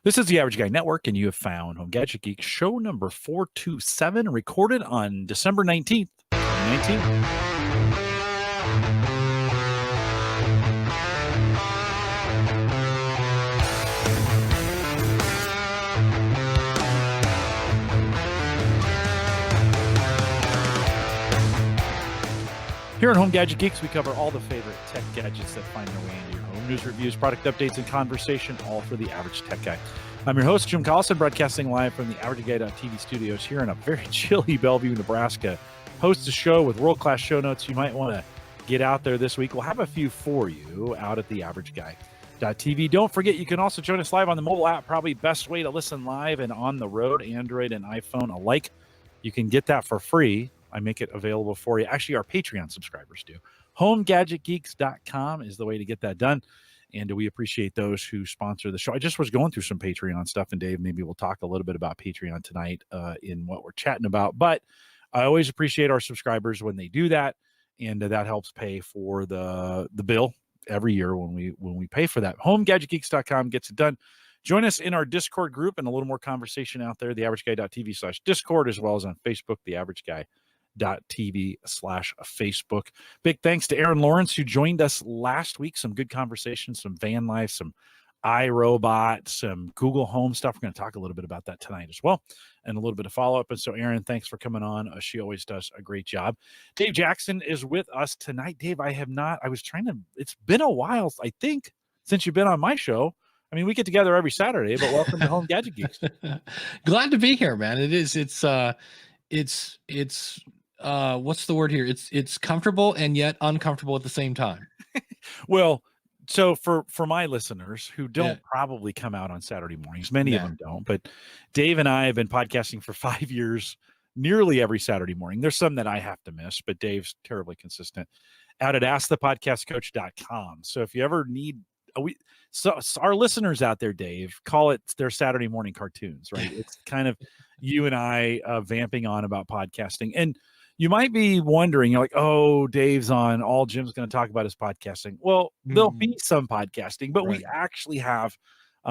This is the Average Guy Network, and you have found Home Gadget Geek show number 427, recorded on December 19th, 2019. Here at Home Gadget Geeks, we cover all the favorite tech gadgets that find their way into your home. News, reviews, product updates, and conversation, all for the average tech guy. I'm your host, Jim Collison, broadcasting live from the AverageGuy.tv studios here in a very chilly Bellevue, Nebraska. Host a show with world-class show notes you might want to get out there this week. We'll have a few for you out at the AverageGuy.tv. Don't forget, you can also join us live on the mobile app, probably best way to listen live and on the road, Android and iPhone alike. You can get that for free. I make it available for you. Actually, our Patreon subscribers do. HomeGadgetGeeks.com is the way to get that done. And we appreciate those who sponsor the show. I just was going through some Patreon stuff, and Dave, maybe we'll talk a little bit about Patreon tonight in what we're chatting about. But I always appreciate our subscribers when they do that, and that helps pay for the bill every year when we pay for that. HomeGadgetGeeks.com gets it done. Join us in our Discord group and a little more conversation out there, theaverageguy.tv/Discord, as well as on Facebook, theaverageguy.tv/Facebook. Big thanks to Aaron Lawrence, who joined us last week. Some good conversations, some van life, some iRobot, some Google Home stuff. We're going to talk a little bit about that tonight as well, and a little bit of follow-up. And so, Aaron, thanks for coming on. She always does a great job. Dave Jackson is with us tonight. Dave, it's been a while, I think, since you've been on my show. I mean, we get together every Saturday, but welcome to Home Gadget Geeks. Glad to be here, man. It is. It's what's the word here? It's comfortable and yet uncomfortable at the same time. Well, so for my listeners who don't probably come out on Saturday mornings, many of them don't, but Dave and I have been podcasting for 5 years, nearly every Saturday morning. There's some that I have to miss, but Dave's terribly consistent out at AskThePodcastCoach.com. So if you ever need so our listeners out there, Dave, call it their Saturday morning cartoons, right? It's kind of you and I vamping on about podcasting. And you might be wondering, you're like, oh, Dave's on, all Jim's going to talk about is podcasting. Well, there'll be some podcasting, but we actually have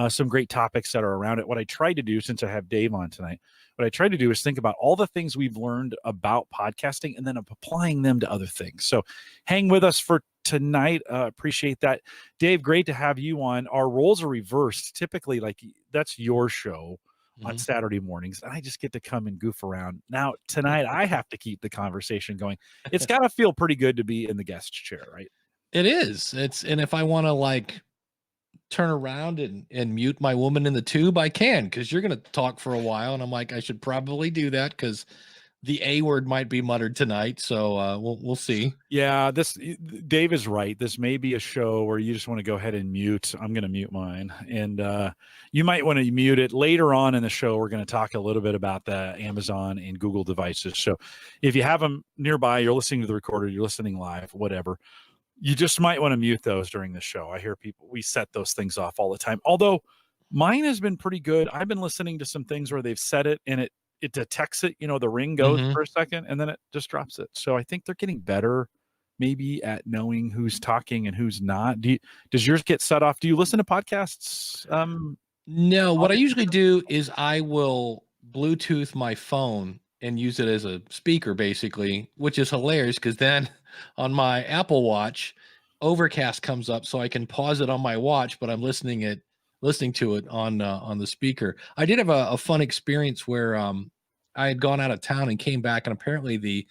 some great topics that are around it. What I tried to do, since I have Dave on tonight, what I tried to do is think about all the things we've learned about podcasting and then applying them to other things. So hang with us for tonight. Appreciate that. Dave, great to have you on. Our roles are reversed. Typically, like, that's your show on Saturday mornings, and I just get to come and goof around. Now, tonight, I have to keep the conversation going. It's got to feel pretty good to be in the guest chair, right? It is. And if I want to turn around and mute my woman in the tube, I can, because you're going to talk for a while, and I'm like, I should probably do that because the A word might be muttered tonight. So we'll see. Yeah, Dave is right. This may be a show where you just want to go ahead and mute. I'm going to mute mine, and you might want to mute it later on in the show. We're going to talk a little bit about the Amazon and Google devices. So if you have them nearby, you're listening to the recorder, you're listening live, whatever, you just might want to mute those during the show. I hear we set those things off all the time. Although mine has been pretty good. I've been listening to some things where they've set it and it detects it, the ring goes for a second and then it just drops it. So I think they're getting better maybe at knowing who's talking and who's not. Does yours get set off? Do you listen to podcasts? No, what I usually do is I will Bluetooth my phone and use it as a speaker, basically, which is hilarious because then on my Apple Watch, Overcast comes up so I can pause it on my watch, but I'm listening to it on the speaker. I did have a fun experience where I had gone out of town and came back, and apparently the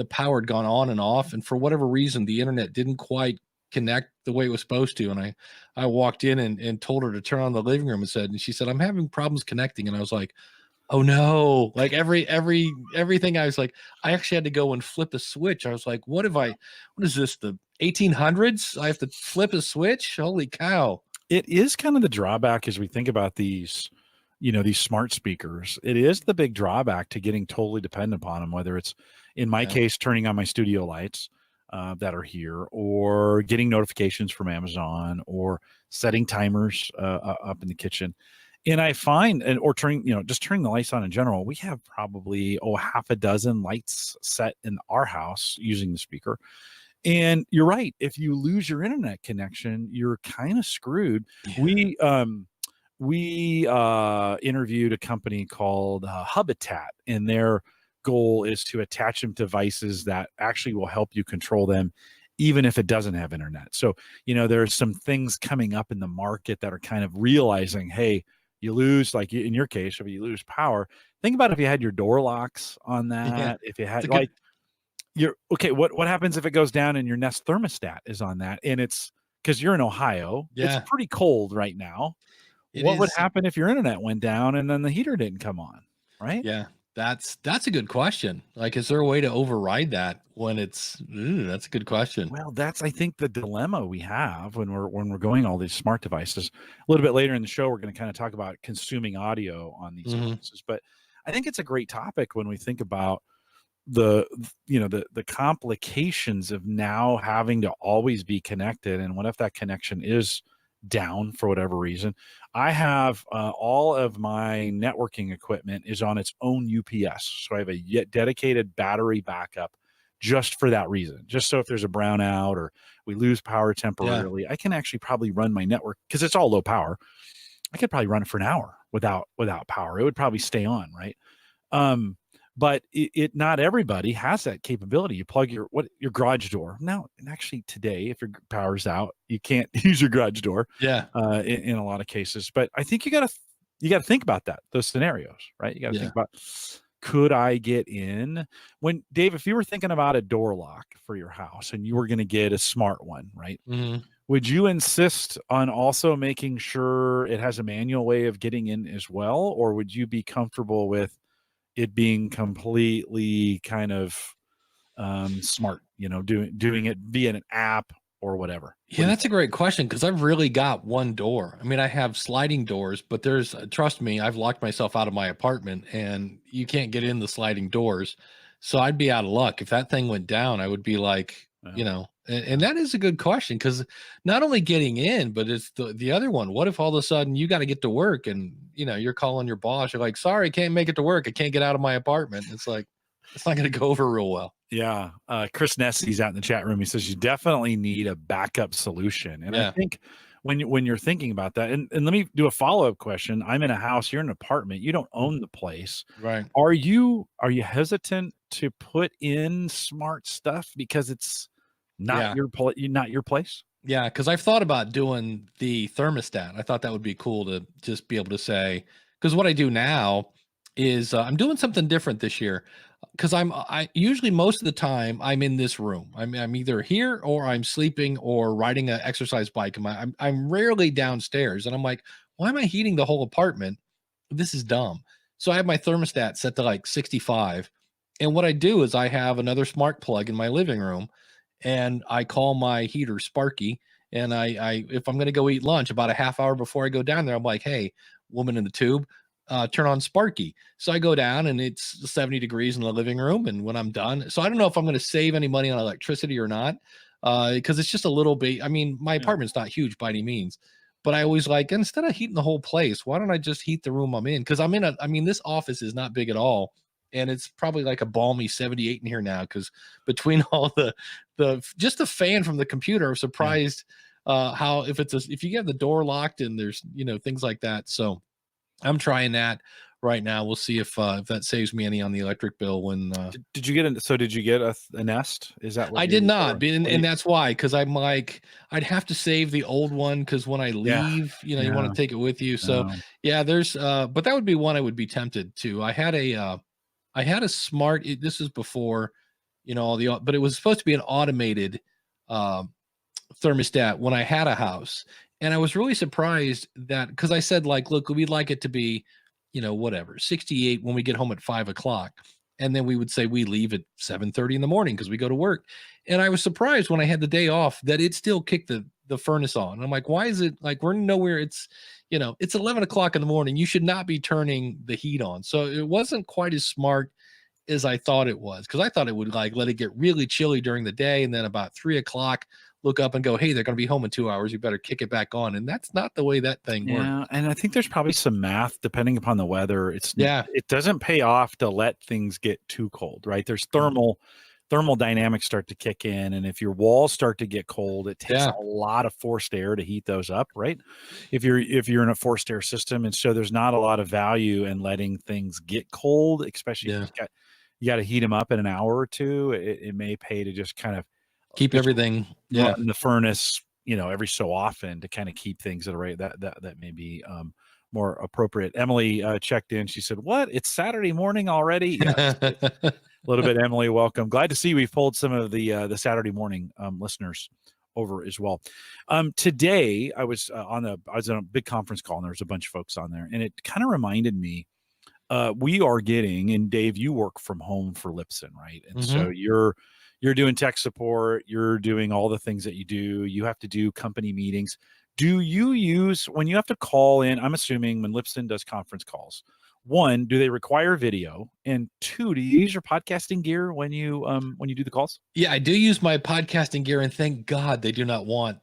power had gone on and off, and for whatever reason the internet didn't quite connect the way it was supposed to. And I walked in and told her to turn on the living room and she said, I'm having problems connecting. And I was like, oh no, like everything. I was like, I actually had to go and flip a switch. I was like, what is this, the 1800s? I have to flip a switch? Holy cow. It is kind of the drawback as we think about these smart speakers. It is the big drawback to getting totally dependent upon them, whether it's, in my case, turning on my studio lights that are here, or getting notifications from Amazon, or setting timers up in the kitchen. And I find, or turning the lights on in general, we have probably half a dozen lights set in our house using the speaker. And you're right. If you lose your internet connection, you're kind of screwed. Yeah. we interviewed a company called Habitat, and their goal is to attach them to devices that actually will help you control them even if it doesn't have internet. So, there's some things coming up in the market that are kind of realizing, hey, you lose, like in your case, if you lose power, think about if you had your door locks on Yeah. that, if you had Good, what happens if it goes down and your Nest thermostat is on that, and it's because you're in Ohio, it's yeah, pretty cold right now. it What would is. happen if your internet went down and then the heater didn't come on, right? Yeah, that's a good question. Like, is there a way to override that when that's a good question. Well, that's I think the dilemma we have when we're going all these smart devices. A little bit later in the show, we're going to kind of talk about consuming audio on these Hmm. devices, but I think it's a great topic when we think about the complications of now having to always be connected, and what if that connection is down for whatever reason. I have all of my networking equipment is on its own UPS, so I have a dedicated battery backup just for that reason, just so if there's a brownout or we lose power Yeah, temporarily, I can actually probably run my network because it's all low power. I could probably run it for an hour without power. It would probably stay on, right? Um, but it not everybody has that capability. You plug your garage door now, and actually today, if your power's out, you can't use your garage door yeah, in a lot of cases. But I think you gotta think about those scenarios, right? You got to yeah. think about, could I get in? When Dave, if you were thinking about a door lock for your house and you were going to get a smart one, right? Hmm. Would you insist on also making sure it has a manual way of getting in as well, or would you be comfortable with it being completely kind of smart, doing it via an app or whatever? What Yeah, do you that's a think? great question because I've really got one door. I mean, I have sliding doors, but there's trust me, I've locked myself out of my apartment and you can't get in the sliding doors. So I'd be out of luck. If that thing went down, I would be like, Yeah. and that is a good question because not only getting in, but it's the other one. What if all of a sudden you got to get to work and you're calling your boss, you're like, sorry, I can't make it to work. I can't get out of my apartment. It's like it's not going to go over real well. Yeah. Chris Nessie's out in the chat room. He says you definitely need a backup solution. And I Yeah. think when you're thinking about that, and let me do a follow-up question. I'm in a house, you're in an apartment, you don't own the place. Right. Are you hesitant to put in smart stuff because it's not Yeah. not your place? Yeah, because I've thought about doing the thermostat. I thought that would be cool to just be able to say, because what I do now is I'm doing something different this year. Because I usually most of the time I'm in this room. I'm either here or I'm sleeping or riding an exercise bike. I'm rarely downstairs, and I'm like, why am I heating the whole apartment? This is dumb. So I have my thermostat set to like 65, and what I do is I have another smart plug in my living room and I call my heater Sparky. And I if I'm going to go eat lunch about a half hour before I go down there, I'm like, hey, woman in the tube, turn on Sparky. So I go down and it's 70 degrees in the living room. And when I'm done, so I don't know if I'm going to save any money on electricity or not, because it's just a little bit. I mean, my Yeah. apartment's not huge by any means, but I always like instead of heating the whole place, why don't I just heat the room I'm in? Because I mean, this office is not big at all. And it's probably like a balmy 78 in here now because between all just the fan from the computer. I'm Yeah. surprised how if you have the door locked and there's things like that. So I'm trying that right now. We'll see if that saves me any on the electric bill when Did you get a Nest? Is that what I did you not or be, what do and you that's why because I'm like I'd have to save the old one because when I Yeah. leave, you want Yeah. to take it with you. So No. yeah, there's but that would be one I would be tempted to. I had a smart. This is before, all the. But it was supposed to be an automated uh, thermostat when I had a house, and I was really surprised that because I said like, look, we'd like it to be, whatever 68 when we get home at 5 o'clock, and then we would say we leave at 7:30 in the morning because we go to work, and I was surprised when I had the day off that it still kicked the furnace on. And I'm like, why is it like we're nowhere? It's 11 o'clock in the morning. You should not be turning the heat on. So it wasn't quite as smart as I thought it was because I thought it would like let it get really chilly during the day. And then about 3 o'clock, look up and go, hey, they're going to be home in 2 hours. You better kick it back on. And that's not the way that thing works. Yeah, and I think there's probably some math depending upon the weather. Yeah. It doesn't pay off to let things get too cold, right? There's Mhm. thermodynamics start to kick in, and if your walls start to get cold, it takes Yeah. a lot of forced air to heat those up, right? If you're in a forced air system, and so there's not a lot of value in letting things get cold, especially if Yeah. you got to heat them up in an hour or two. It may pay to just kind of Keep just everything. Yeah. run the furnace, every so often to kind of keep things at a rate that may be more appropriate. Emily checked in. She said, "What? It's Saturday morning already?" Yes. A little bit, Emily. Welcome. Glad to see we've pulled some of the Saturday morning listeners over as well. Today I was on a big conference call, and there was a bunch of folks on there, and it kind of reminded me. We are getting, and Dave, you work from home for Lipson, right? And so you're doing tech support, you're doing all the things that you do. You have to do company meetings. Do you use, when you have to call in, I'm assuming when Lipson does conference calls, one, do they require video? And two, do you use your podcasting gear when you do the calls? Yeah, I do use my podcasting gear, and thank God they do not want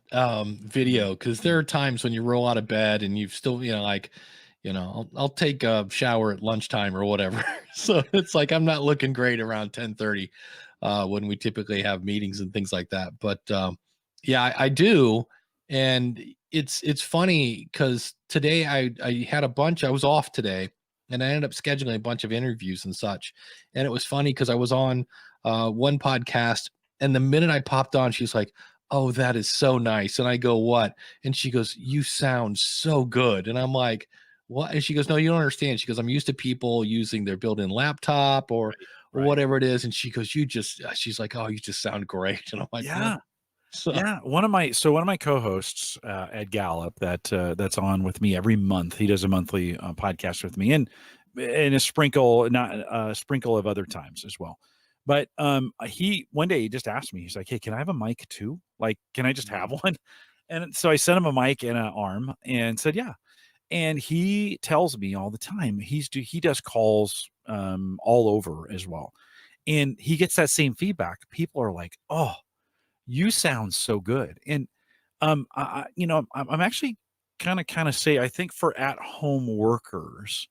video, because there are times when you roll out of bed and you've still, I'll take a shower at lunchtime or whatever. So it's like I'm not looking great around 10:30 when we typically have meetings and things like that. But yeah, I do, and it's funny because today I had a bunch. I was off today, and I ended up scheduling a bunch of interviews and such. And it was funny because I was on one podcast, and the minute I popped on, she's like, "Oh, that is so nice." And I go, "What?" And she goes, "You sound so good." And I'm like, "What?" And she goes, "No, you don't understand." She goes, "I'm used to people using their built-in laptop or Right. whatever it is." And she goes, she's like, "Oh, you just sound great." And I'm like, Yeah. So, Yeah, one of my co-hosts, Ed Gallup, that's on with me every month. He does a monthly podcast with me, and a sprinkle, not a sprinkle of other times as well. But he one day he just asked me, he's like, "Hey, can I have a mic too? Like, can I just have one?" And so I sent him a mic and an arm, and said, "Yeah." And he tells me all the time he does calls all over as well, and he gets that same feedback. People are like, "Oh, you sound so good." And I'm actually kind of say, I think for at home workers,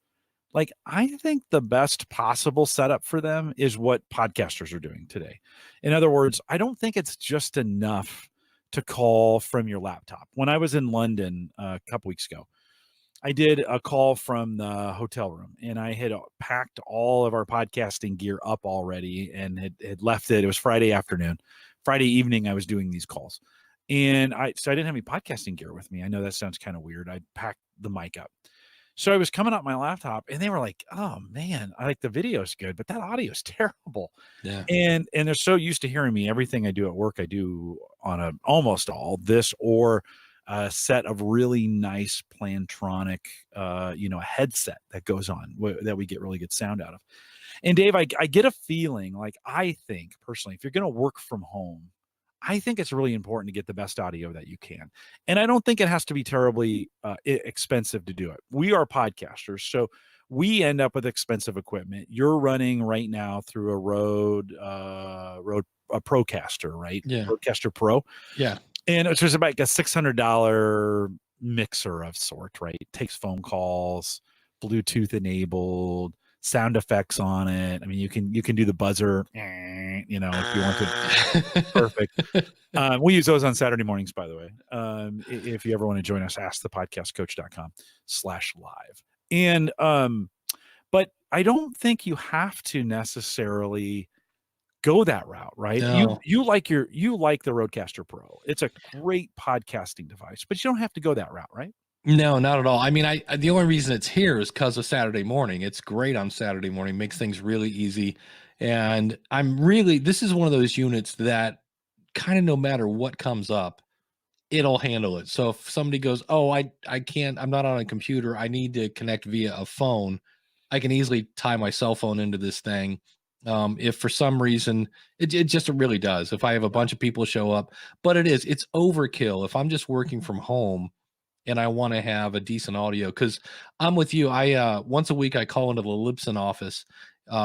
like, I think the best possible setup for them is what podcasters are doing today. In other words, I don't think it's just enough to call from your laptop. When I was in London a couple weeks ago, I did a call from the hotel room, and I had packed all of our podcasting gear up already and had left it. It was Friday afternoon. Friday evening, I was doing these calls. And I didn't have any podcasting gear with me. I know that sounds kind of weird. I packed the mic up. So I was coming up my laptop, and they were like, "Oh man, I like the video's good, but that audio is terrible." yeah. And they're so used to hearing me. Everything I do at work, I do on almost all this or a set of really nice Plantronic, headset that goes on that we get really good sound out of. And Dave, I get a feeling like, I think personally, if you're going to work from home, I think it's really important to get the best audio that you can. And I don't think it has to be terribly expensive to do it. We are podcasters, so we end up with expensive equipment. You're running right now through a Rode a Procaster, right? Yeah. Procaster Pro. Yeah. And it's just about like a $600 mixer of sort, right? It takes phone calls, Bluetooth enabled, sound effects on it. I mean, you can do the buzzer, if you want to. Perfect. We use those on Saturday mornings, by the way. If you ever want to join us, askthepodcastcoach.com/live. And but I don't think you have to necessarily go that route, right? No. You like the Rodecaster Pro. It's a great podcasting device, but you don't have to go that route, right? No, not at all. I mean, the only reason it's here is because of Saturday morning. It's great on Saturday morning, makes things really easy. And this is one of those units that kind of no matter what comes up, it'll handle it. So if somebody goes, "Oh, I can't, I'm not on a computer, I need to connect via a phone," I can easily tie my cell phone into this thing. If for some reason it just really does. If I have a bunch of people show up, but it's overkill. If I'm just working from home and I want to have a decent audio, because I'm with you. I once a week I call into the Lipson office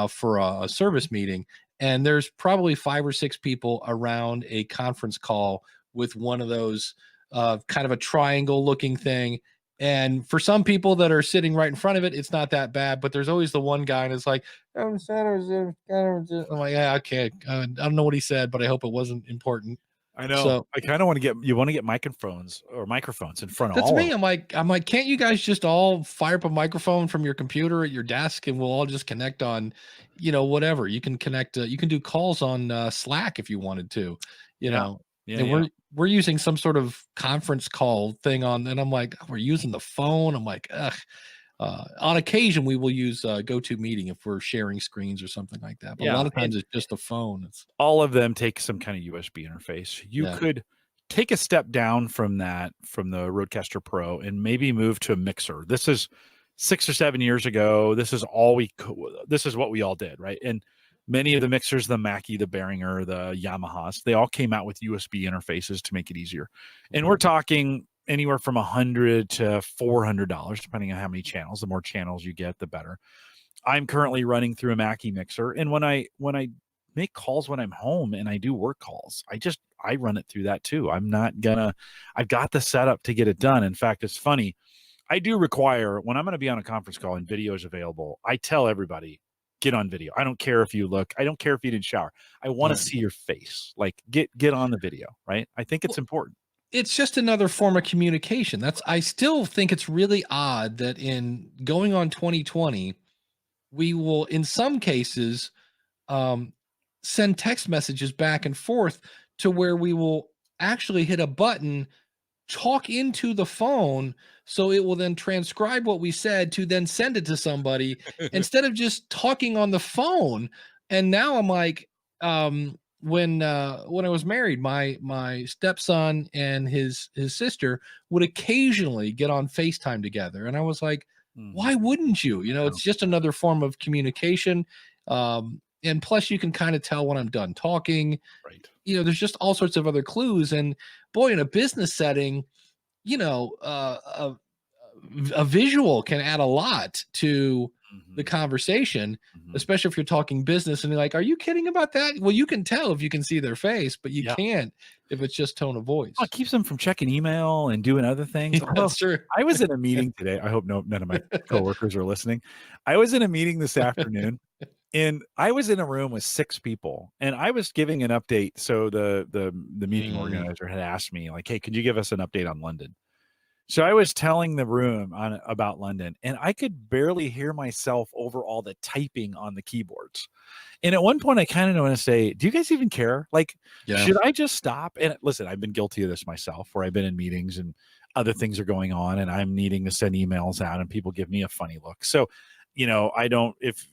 for a service meeting, and there's probably 5 or 6 people around a conference call with one of those kind of a triangle looking thing, And for some people that are sitting right in front of it, it's not that bad. But there's always the one guy, and it's like, I'm like, yeah, okay. I don't know what he said, but I hope it wasn't important. I know. So I kind of want to get microphones in front of that's all of me. them. I'm like, can't you guys just all fire up a microphone from your computer at your desk, and we'll all just connect on, whatever. You can connect. You can do calls on Slack if you wanted to, Yeah. Yeah. And Yeah. we're using some sort of conference call thing on, and I'm like, we're using the phone. I'm like, ugh. On occasion, we will use GoToMeeting if we're sharing screens or something like that. But a lot of times, it's just a phone. It's all of them take some kind of USB interface. You could take a step down from the Rodecaster Pro and maybe move to a mixer. This is 6 or 7 years ago. This is what we all did, right? And many of the mixers, the Mackie, the Behringer, the Yamahas, they all came out with USB interfaces to make it easier. And we're talking anywhere from $100 to $400, depending on how many channels. The more channels you get, the better. I'm currently running through a Mackie mixer, and when I make calls when I'm home and I do work calls, I run it through that too. I've got the setup to get it done. In fact, it's funny. I do require, when I'm going to be on a conference call and video is available, I tell everybody, get on video. I don't care if you look. I don't care if you didn't shower. I want to see your face. Like get on the video, right? I think it's important. It's just another form of communication. I still think it's really odd that in going on 2020, we will, in some cases, send text messages back and forth to where we will actually hit a button, talk into the phone, so it will then transcribe what we said to then send it to somebody instead of just talking on the phone. And now I'm like, when I was married, my stepson and his sister would occasionally get on FaceTime together, and I was like, why wouldn't you? It's just another form of communication. And plus, you can kind of tell when I'm done talking. Right. There's just all sorts of other clues. And boy, in a business setting, a visual can add a lot to the conversation, especially if you're talking business and you're like, are you kidding about that? Well, you can tell if you can see their face, but you can't if it's just tone of voice. It keeps them from checking email and doing other things. That's true. I was in a meeting today. I hope none of my coworkers are listening. I was in a meeting this afternoon and I was in a room with 6 people and I was giving an update. So the meeting organizer had asked me like, hey, could you give us an update on London? So I was telling the room about London, and I could barely hear myself over all the typing on the keyboards. And at one point, I kind of want to say, do you guys even care? Like, should I just stop? And listen, I've been guilty of this myself, where I've been in meetings and other things are going on, and I'm needing to send emails out, and people give me a funny look. So, I don't, if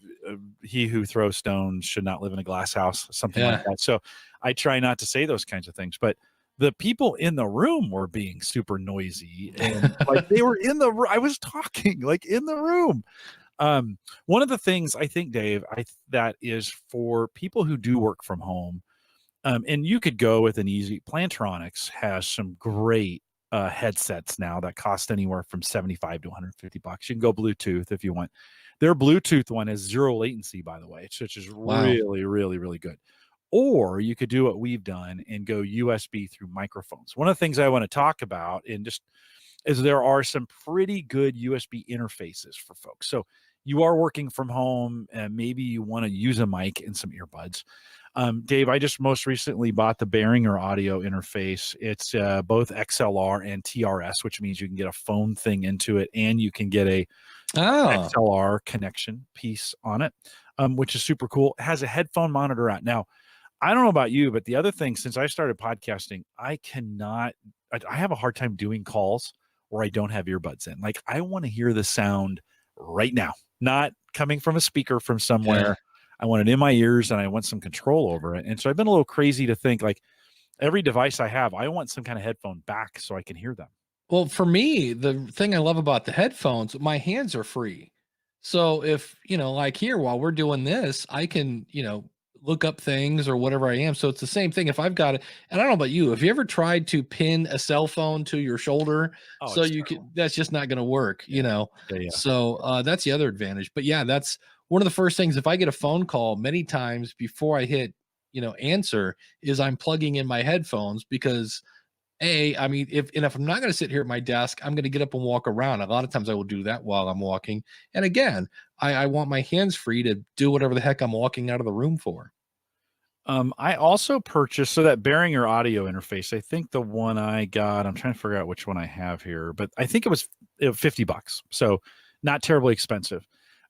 he who throws stones should not live in a glass house, something like that. So I try not to say those kinds of things, but the people in the room were being super noisy and like they were I was talking like in the room. One of the things I think, Dave, that is for people who do work from home, and you could go with an easy, Plantronics has some great headsets now that cost anywhere from $75 to $150. You can go Bluetooth if you want. Their Bluetooth one has 0 latency, by the way, which is really, really, really good. Or you could do what we've done and go USB through microphones. One of the things I want to talk about is there are some pretty good USB interfaces for folks. So you are working from home and maybe you want to use a mic and some earbuds. Dave, I just most recently bought the Behringer audio interface. It's both XLR and TRS, which means you can get a phone thing into it and you can get a XLR connection piece on it, which is super cool. It has a headphone monitor out. Now, I don't know about you, but the other thing, since I started podcasting, I have a hard time doing calls where I don't have earbuds in. Like, I want to hear the sound right now, not coming from a speaker from somewhere. Yeah. I want it in my ears and I want some control over it. And so I've been a little crazy to think like every device I have, I want some kind of headphone back so I can hear them. Well, for me, the thing I love about the headphones, my hands are free. So if, like here, while we're doing this, I can, look up things or whatever I am. So it's the same thing. If I've got it, and I don't know about you, have you ever tried to pin a cell phone to your shoulder? So you can, that's just not going to work, Yeah. So that's the other advantage. But yeah, that's one of the first things. If I get a phone call, many times before I hit, answer, is I'm plugging in my headphones because I mean, if I'm not going to sit here at my desk, I'm going to get up and walk around. A lot of times I will do that while I'm walking. And again, I want my hands free to do whatever the heck I'm walking out of the room for. I also purchased, so that Behringer audio interface, I think the one I got, I'm trying to figure out which one I have here, but I think it was $50. So not terribly expensive.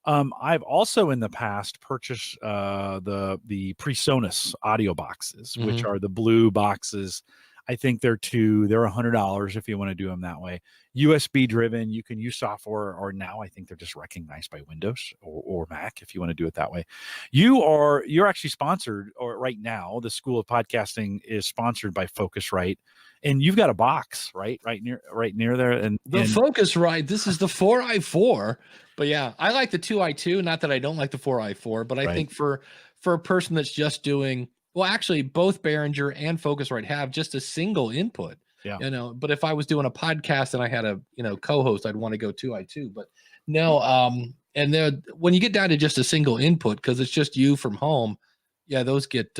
I've also in the past purchased the PreSonus audio boxes, which are the blue boxes. I think they're $100 if you want to do them that way. USB driven, you can use software, or now I think they're just recognized by Windows or Mac if you want to do it that way. You're actually sponsored, or right now the School of Podcasting is sponsored by Focusrite, and you've got a box right near there. And the Focusrite, this is the 4i4, but yeah, I like the 2i2. Not that I don't like the 4i4, but I think for a person that's just doing, well, actually, both Behringer and Focusrite have just a single input. Yeah. But if I was doing a podcast and I had a co-host, I'd want to go 2i2. But no, and then when you get down to just a single input, because it's just you from home, yeah, those get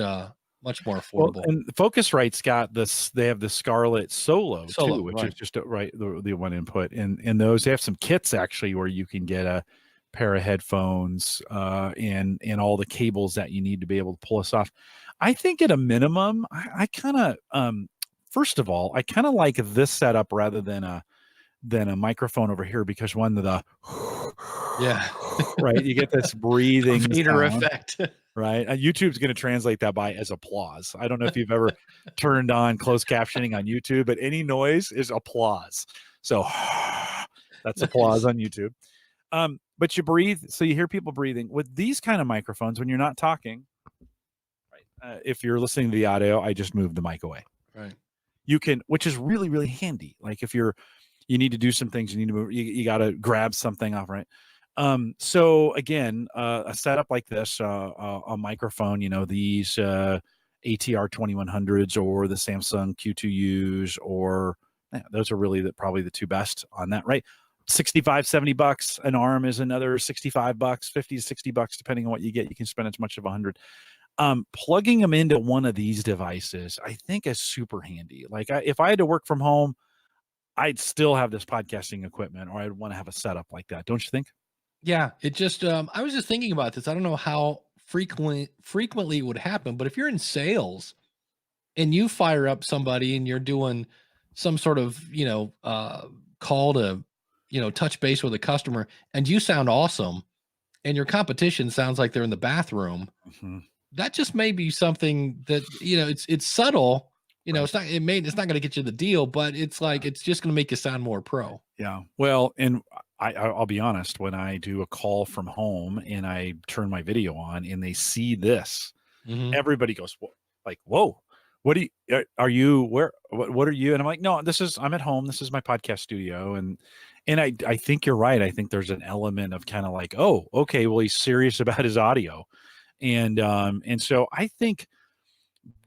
much more affordable. Well, and Focusrite's got this. They have the Scarlett Solo too, which is just the one input. And those, they have some kits actually where you can get a pair of headphones and all the cables that you need to be able to pull us off. I think at a minimum, I kind of first of all, I kind of like this setup rather than a microphone over here, because one of the right, you get this breathing Vader effect. Right. YouTube's going to translate that by as applause. I don't know if you've ever turned on closed captioning on YouTube, but any noise is applause. So that's applause on YouTube. But you breathe, so you hear people breathing. With these kind of microphones, when you're not talking, right? If you're listening to the audio, I just move the mic away. Right. You can, which is really, really handy. Like if you need to do some things, you need to move, you got to grab something off, right? So again, a setup like this, a microphone, these ATR 2100s or the Samsung Q2Us, or those are really probably the two best on that, right? $65-$70. An arm is another $65, $50 to $60, depending on what you get. You can spend as much as $100. Plugging them into one of these devices, I think, is super handy. Like if I had to work from home, I'd still have this podcasting equipment, or I'd want to have a setup like that. Don't you think? Yeah, it just I was just thinking about this. I don't know how frequently it would happen, but if you're in sales and you fire up somebody and you're doing some sort of, call to, touch base with a customer, and you sound awesome and your competition sounds like they're in the bathroom, that just may be something that, it's subtle, it's not going to get you the deal, but it's like, it's just going to make you sound more pro. Yeah. Well, and I'll be honest, when I do a call from home and I turn my video on and they see this, everybody goes, whoa, what are you, what are you? And I'm like, no, I'm at home. This is my podcast studio. And I think you're right. I think there's an element of kind of like, oh, okay, well, he's serious about his audio. And so I think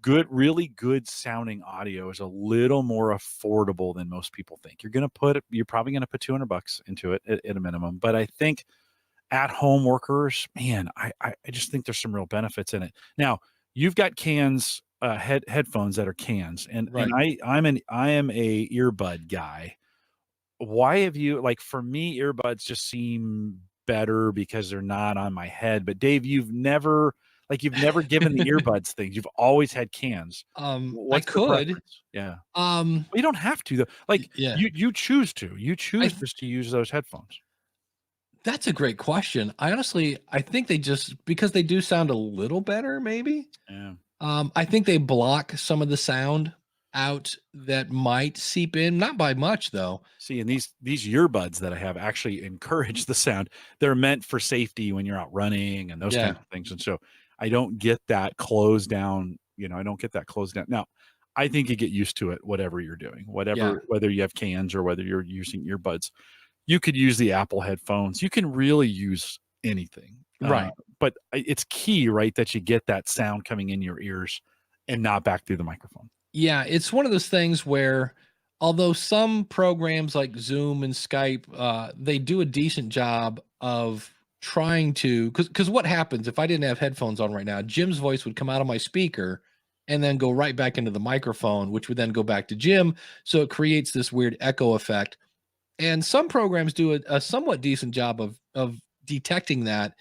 really good sounding audio is a little more affordable than most people think. You're probably going to put $200 into it at a minimum. But I think at home workers, man, I just think there's some real benefits in it. Now you've got cans, headphones that are cans, and I am a earbud guy. Why have you, like, for me, earbuds just seem better because they're not on my head. But Dave, you've never given the earbuds things. You've always had cans. I could. Yeah. Well, you don't have to though. Like you choose to. You choose just to use those headphones. That's a great question. I think they just, because they do sound a little better, maybe. Yeah. I think they block some of the sound out that might seep in, not by much though. See, and these earbuds that I have actually encourage the sound. They're meant for safety when you're out running and those kinds of things. And so I don't get that closed down. Now, I think you get used to it, whatever you're doing, whether you have cans or whether you're using earbuds. You could use the Apple headphones. You can really use anything. Right. But it's key, right, that you get that sound coming in your ears and not back through the microphone. Yeah, it's one of those things where, although some programs like Zoom and Skype, they do a decent job of trying to, because what happens if I didn't have headphones on right now? Jim's voice would come out of my speaker and then go right back into the microphone, which would then go back to Jim. So it creates this weird echo effect. And some programs do a somewhat decent job of detecting that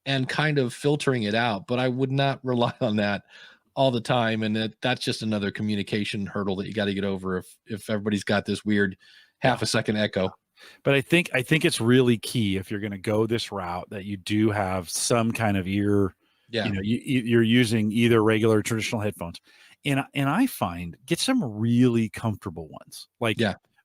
and kind of filtering it out, but I would not rely on that all the time. And that's just another communication hurdle that you got to get over if everybody's got this weird half a second echo. But I think it's really key if you're going to go this route that you do have some kind of ear. Yeah. You know, you're using either regular or traditional headphones, and I find get some really comfortable ones. Like,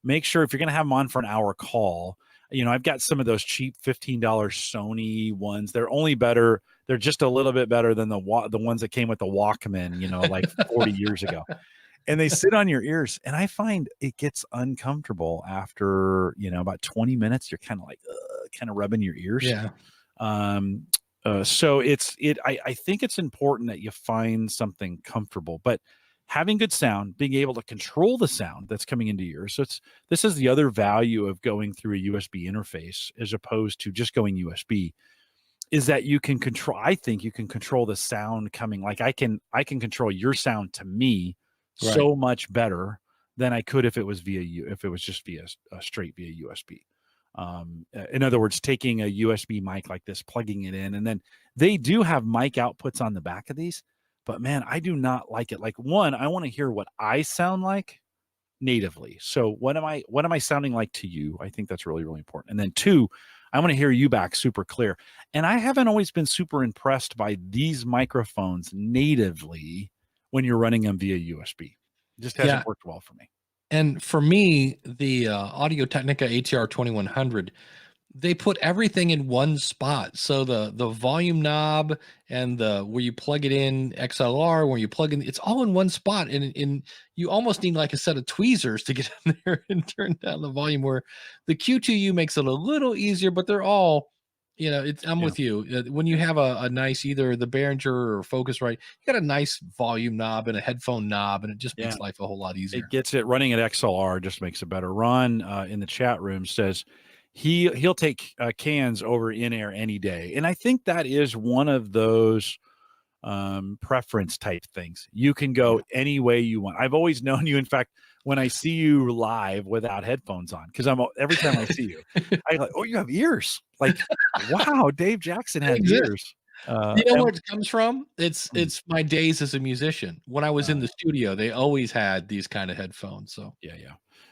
make sure if you're going to have them on for an hour call. You know, I've got some of those cheap $15 Sony ones. They're only better. They're just a little bit better than the ones that came with the Walkman, you know, like 40 years ago. And they sit on your ears. And I find it gets uncomfortable after, you know, about 20 minutes. You're kind of like, kind of rubbing your ears. Yeah. So I think it's important that you find something comfortable, but having good sound, being able to control the sound that's coming into your ears. So this is the other value of going through a USB interface as opposed to just going USB, is that you can control. I think you can control the sound coming. Like I can control your sound to me so much better than I could if it was just via straight via USB. In other words, taking a USB mic like this, plugging it in, and then they do have mic outputs on the back of these. But man, I do not like it. Like, one, I want to hear what I sound like natively. So what am I sounding like to you? I think that's really, really important. And then two, I want to hear you back super clear. And I haven't always been super impressed by these microphones natively when you're running them via USB. It just hasn't worked well for me. And for me, the Audio Technica ATR 2100, they put everything in one spot. So the volume knob and where you plug it in XLR, where you plug in, it's all in one spot. And you almost need like a set of tweezers to get in there and turn down the volume, where the Q2U makes it a little easier, but they're all, you know, I'm with you. When you have a nice, either the Behringer or Focusrite, you got a nice volume knob and a headphone knob, and it just makes life a whole lot easier. It gets it running at XLR, just makes it better. Ron in the chat room says he'll take cans over in-air any day. And I think that is one of those preference type things. You can go any way you want. I've always known you. In fact, when I see you live without headphones on, because every time I see you, I like, oh, you have ears. Like, wow, Dave Jackson had ears. You know where it comes from? It's my days as a musician. When I was in the studio, they always had these kind of headphones. So yeah.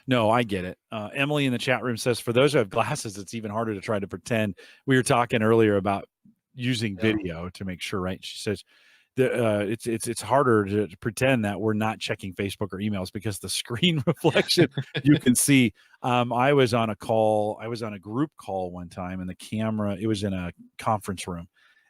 No, I get it. Emily in the chat room says, for those who have glasses, it's even harder to try to pretend. We were talking earlier about using video to make sure, right? She says it's harder to pretend that we're not checking Facebook or emails because the screen reflection you can see. I was on a group call one time, and the camera, it was in a conference room,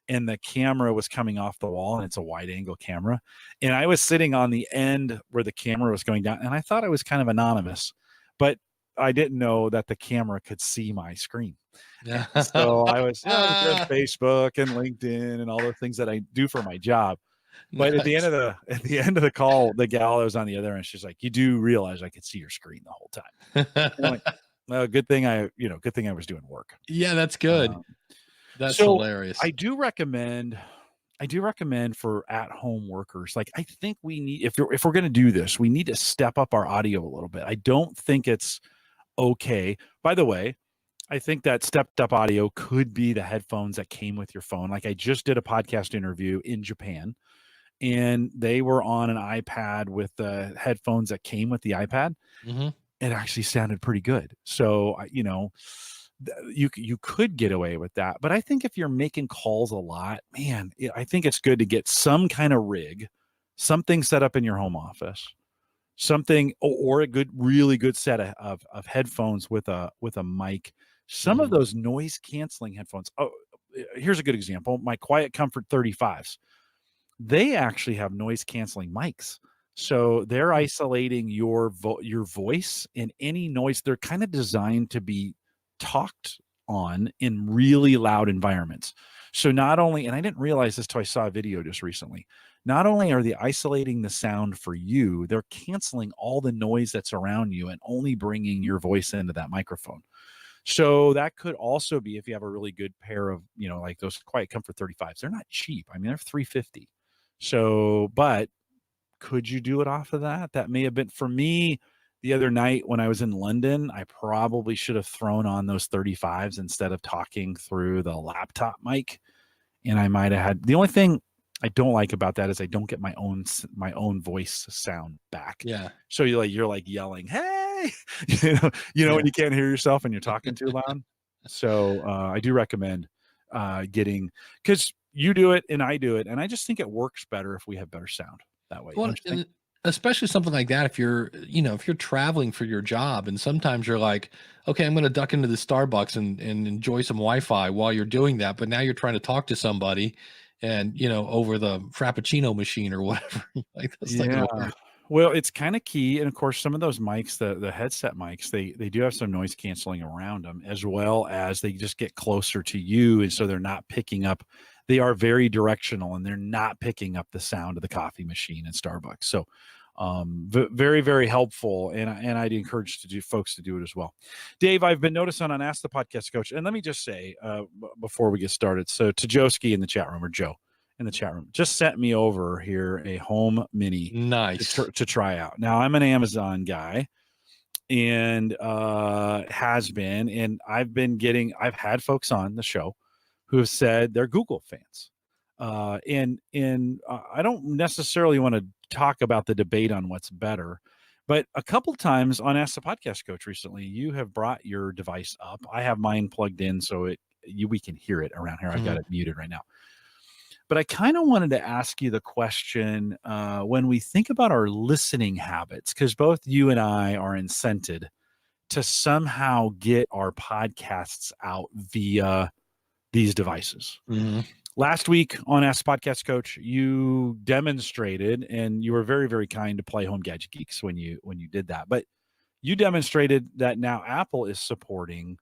and the camera was coming off the wall, and it's a wide angle camera. And I was sitting on the end where the camera was going down, and I thought I was kind of anonymous, but I didn't know that the camera could see my screen. Yeah. So I was doing Facebook and LinkedIn and all the things that I do for my job. But at the end of the call, the gal that was on the other end, she's like, "You do realize I could see your screen the whole time." I'm like, well, good thing I was doing work. Yeah, that's good. That's hilarious. I do recommend for at-home workers. Like, I think we need, if we're going to do this, we need to step up our audio a little bit. I don't think it's okay. By the way, I think that stepped up audio could be the headphones that came with your phone. Like, I just did a podcast interview in Japan, and they were on an iPad with the headphones that came with the iPad. Mm-hmm. It actually sounded pretty good. So, you know, you could get away with that. But I think if you're making calls a lot, man, I think it's good to get some kind of rig, something set up in your home office, something, or a really good set of headphones with a mic. Some of those noise canceling headphones. Oh, here's a good example. My Quiet Comfort 35s. They actually have noise canceling mics. So they're isolating your voice and any noise. They're kind of designed to be talked on in really loud environments. So not only, and I didn't realize this till I saw a video just recently, not only are they isolating the sound for you, they're canceling all the noise that's around you and only bringing your voice into that microphone. So that could also be, if you have a really good pair of, you know, like those Quiet Comfort 35s, they're not cheap. I mean, they're $350. So, but could you do it off of that? That may have been for me the other night when I was in London. I probably should have thrown on those 35s instead of talking through the laptop mic. And I might have had, the only thing I don't like about that is I don't get my own voice sound back. Yeah. So you're like yelling, "Hey," when you can't hear yourself and you're talking too loud. So I do recommend getting, because you do it and I do it, and I just think it works better if we have better sound that way. Well, especially something like that, if you're traveling for your job, and sometimes you're like, okay, I'm going to duck into the Starbucks and enjoy some Wi-Fi while you're doing that, but now you're trying to talk to somebody, and over the Frappuccino machine or whatever. Like that's not going to work. Well, it's kind of key, and of course, some of those mics, the headset mics, they do have some noise canceling around them, as well as they just get closer to you, and so they're not picking up. They are very directional, and they're not picking up the sound of the coffee machine at Starbucks. So, very, very helpful, and I'd encourage folks to do it as well. Dave, I've been noticing on Ask the Podcast Coach, and let me just say before we get started, so Tajoski in the chat room, or Joe in the chat room, just sent me over here a home mini, nice, to try out. Now I'm an Amazon guy, and has been, and I've had folks on the show who have said they're Google fans. And I don't necessarily want to talk about the debate on what's better, but a couple times on Ask the Podcast Coach recently, you have brought your device up. I have mine plugged in, so we can hear it around here. I've got it muted right now. But I kind of wanted to ask you the question, when we think about our listening habits, because both you and I are incented to somehow get our podcasts out via these devices. Mm-hmm. Last week on Ask Podcast Coach, you demonstrated, and you were very, very kind to Play Home Gadget Geeks when you did that. But you demonstrated that now Apple is supporting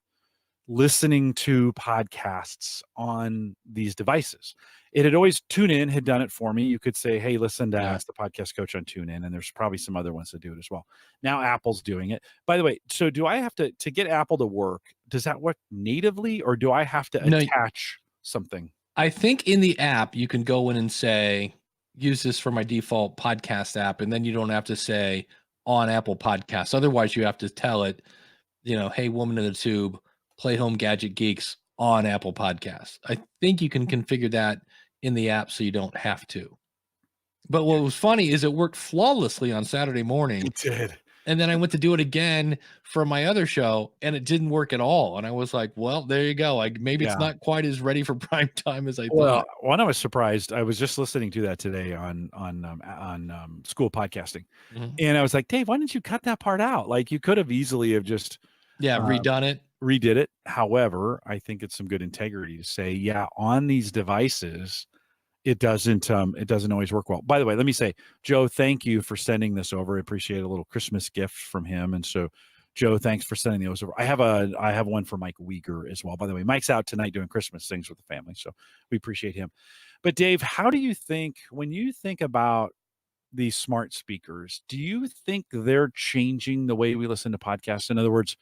listening to podcasts on these devices. It had always, TuneIn had done it for me. You could say, hey, listen to Ask the Podcast Coach on TuneIn, and there's probably some other ones that do it as well. Now Apple's doing it. By the way, so do I have to get Apple to work, does that work natively, or do I have to attach something? I think in the app, you can go in and say, use this for my default podcast app, and then you don't have to say on Apple Podcasts. Otherwise, you have to tell it, hey, woman in the tube, Play Home Gadget Geeks on Apple Podcasts. I think you can configure that in the app so you don't have to. But what was funny is it worked flawlessly on Saturday morning. It did. And then I went to do it again for my other show, and it didn't work at all. And I was like, well, there you go. Like maybe it's not quite as ready for prime time as I thought. When I was surprised, I was just listening to that today on School Podcasting. Mm-hmm. And I was like, Dave, why didn't you cut that part out? Like you could have easily have just redid it. However, I think it's some good integrity to say, on these devices, it doesn't always work well. By the way, let me say, Joe, thank you for sending this over. I appreciate a little Christmas gift from him. And so, Joe, thanks for sending those over. I have one for Mike Wieger as well. By the way, Mike's out tonight doing Christmas things with the family, so we appreciate him. But Dave, how do you think, when you think about these smart speakers, do you think they're changing the way we listen to podcasts? In other words,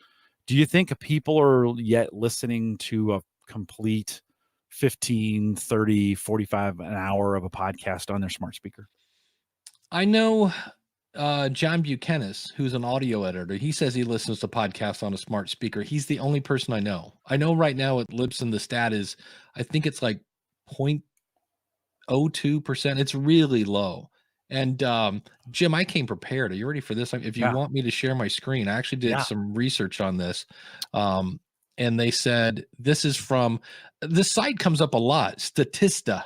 do you think people are yet listening to a complete 15, 30, 45 an hour of a podcast on their smart speaker? I know John Buchanan, who's an audio editor, he says he listens to podcasts on a smart speaker. He's the only person I know. I know right now at Libsyn, the stat is, I think it's like 0.02%. It's really low. And Jim, I came prepared. Are you ready for this? If you want me to share my screen, I actually did some research on this. And they said, this site comes up a lot. Statista,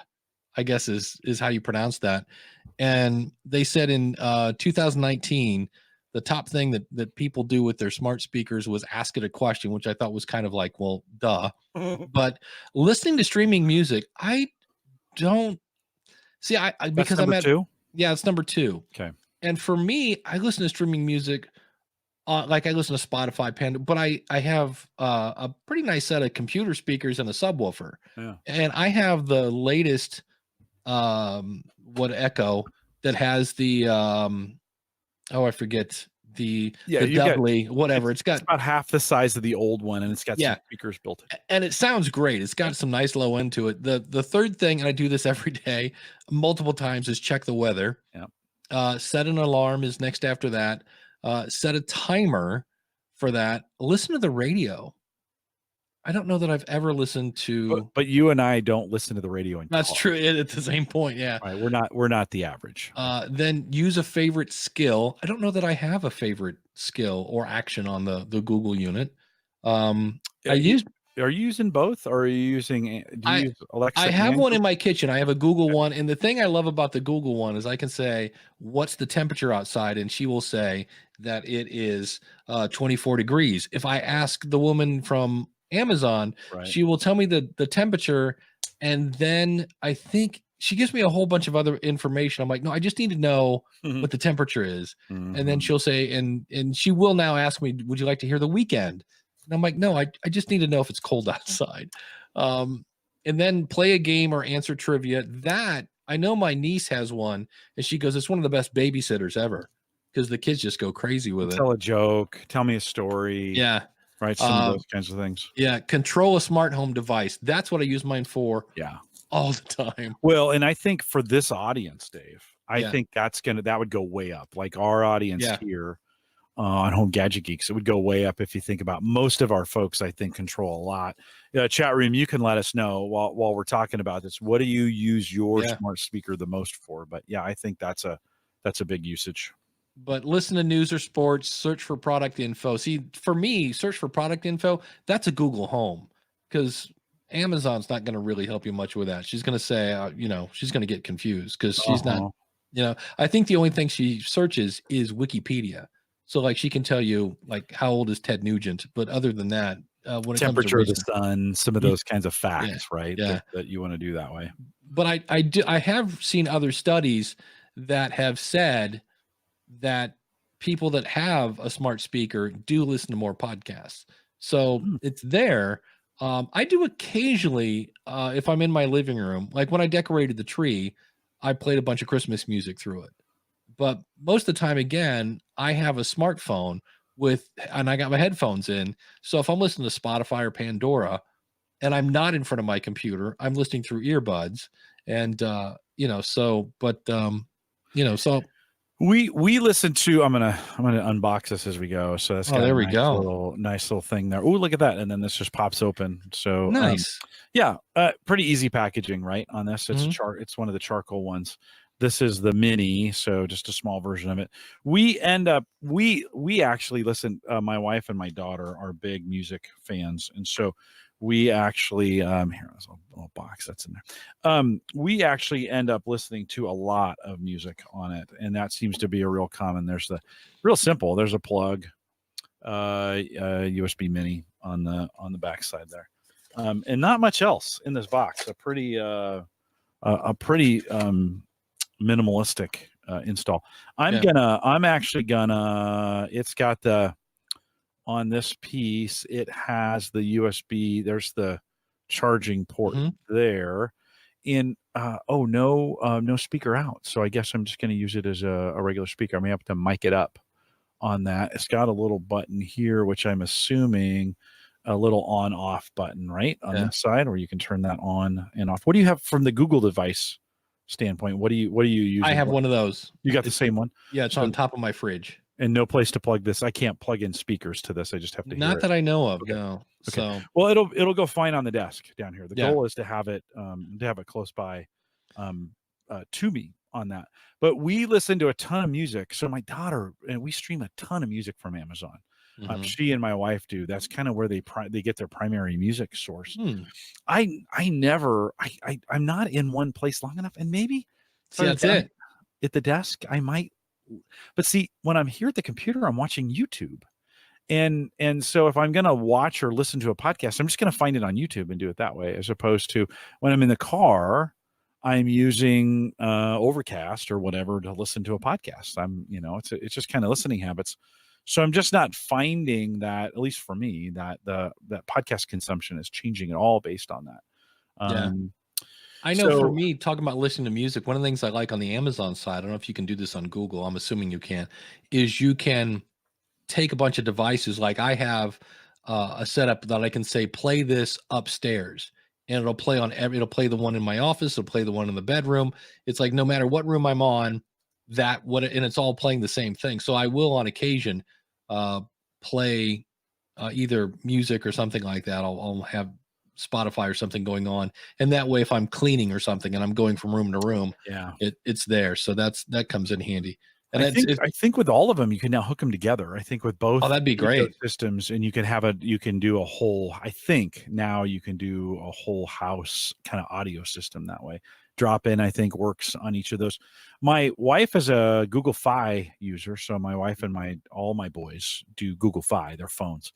I guess is how you pronounce that. And they said in 2019, the top thing that people do with their smart speakers was ask it a question, which I thought was kind of like, well, duh. But listening to streaming music, I don't see. Because I'm at 2? Yeah, it's number 2. Okay. And for me, I listen to streaming music. Like I listen to Spotify, Panda, but I have a pretty nice set of computer speakers and a subwoofer. Yeah. And I have the latest Echo that has the I forget the doubly whatever. It's about half the size of the old one, and it's got some speakers built in. And it sounds great. It's got some nice low end to it. The third thing, and I do this every day, multiple times, is check the weather. Yeah. Set an alarm is next after that. Set a timer for that. Listen to the radio. I don't know that I've ever listened to. But you and I don't listen to the radio in That's cars. true. At the same point, yeah. Right, we're not the average. Then use a favorite skill. I don't know that I have a favorite skill or action on the Google unit. I use. Are you using both, or are you using? Do you use Alexa? I have one in my kitchen. I have a Google one, and the thing I love about the Google one is I can say, "What's the temperature outside?" and she will say that it is 24 degrees. If I ask the woman from Amazon, Right. she will tell me the temperature, and then I think she gives me a whole bunch of other information. I'm like, no, I just need to know what the temperature is, and then she'll say, and she will now ask me, "Would you like to hear the weekend?" And I'm like, no, I just need to know if it's cold outside. And then play a game or answer trivia. That I know my niece has one, and she goes, it's one of the best babysitters ever because the kids just go crazy with it. Tell a joke, tell me a story. Yeah. Right. Some of those kinds of things. Yeah. Control a smart home device. That's what I use mine for. Yeah. All the time. Well, and I think for this audience, Dave, I think that would go way up. Like our audience here on Home Gadget Geeks, it would go way up if you think about most of our folks, I think, control a lot. Chat room, you can let us know while we're talking about this. What do you use your smart speaker the most for? But yeah, I think that's a big usage. But listen to news or sports, search for product info. See, for me, search for product info, that's a Google Home because Amazon's not going to really help you much with that. She's going to say, she's going to get confused because she's not, I think the only thing she searches is Wikipedia. So like she can tell you like how old is Ted Nugent, but other than that, when temperature it comes to of the sun, some of those kinds of facts, right? Yeah. That you want to do that way. But I have seen other studies that have said that people that have a smart speaker do listen to more podcasts. So it's there. I do occasionally, if I'm in my living room, like when I decorated the tree, I played a bunch of Christmas music through it. But most of the time, again, I have a smartphone and I got my headphones in. So if I'm listening to Spotify or Pandora and I'm not in front of my computer, I'm listening through earbuds and, so we listen to, I'm going to unbox this as we go. So that's there we go. Nice little thing there. Oh, look at that. And then this just pops open. So nice. Pretty easy packaging, right? On this, it's it's one of the charcoal ones. This is the mini, so just a small version of it. We actually listen. My wife and my daughter are big music fans, and so we actually here's a little box that's in there. We actually end up listening to a lot of music on it, and that seems to be a real common. There's real simple. There's a plug, USB mini on the back side there, and not much else in this box. A pretty minimalistic install. It's got on this piece, it has the USB, there's the charging port there. No speaker out. So I guess I'm just going to use it as a regular speaker. I may have to mic it up on that. It's got a little button here, which I'm assuming a little on off button, right? On this side, where you can turn that on and off. What do you have from the Google device standpoint? What do you use? I have one of those. You got the same one? Yeah, it's on top of my fridge. And no place to plug this. I can't plug in speakers to this. I just have to not that I know of. Okay. No. Okay. So well, it'll go fine on the desk down here. The goal is to have it close by to me on that. But we listen to a ton of music. So my daughter and we stream a ton of music from Amazon. She and my wife do. That's kind of where they get their primary music source. I'm not in one place long enough, and maybe that's it. At the desk, I might. But see, when I'm here at the computer, I'm watching YouTube, and so if I'm going to watch or listen to a podcast, I'm just going to find it on YouTube and do it that way, as opposed to when I'm in the car, I'm using Overcast or whatever to listen to a podcast. It's just kind of listening habits. So I'm just not finding that, at least for me, that that podcast consumption is changing at all based on that. I know for me, talking about listening to music, one of the things I like on the Amazon side, I don't know if you can do this on Google, I'm assuming you can, is you can take a bunch of devices. Like I have a setup that I can say, play this upstairs, and it'll play the one in my office, it'll play the one in the bedroom. It's like no matter what room I'm on, and it's all playing the same thing. So I will on occasion play either music or something like that. I'll have Spotify or something going on, and that way if I'm cleaning or something and I'm going from room to room, Yeah. it's there. So that comes in handy. And I think with all of them, you can now hook them together. I think with both that'd be great systems, and you can do a whole. I think now you can do a whole house kind of audio system that way. Drop in, I think, works on each of those. My wife is a Google Fi user, so my wife and all my boys do Google Fi, their phones.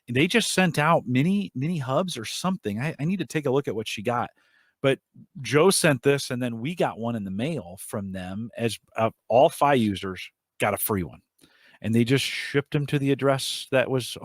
And they just sent out mini hubs or something. I need to take a look at what she got. But Joe sent this, and then we got one in the mail from them as all Fi users got a free one. And they just shipped them to the address that was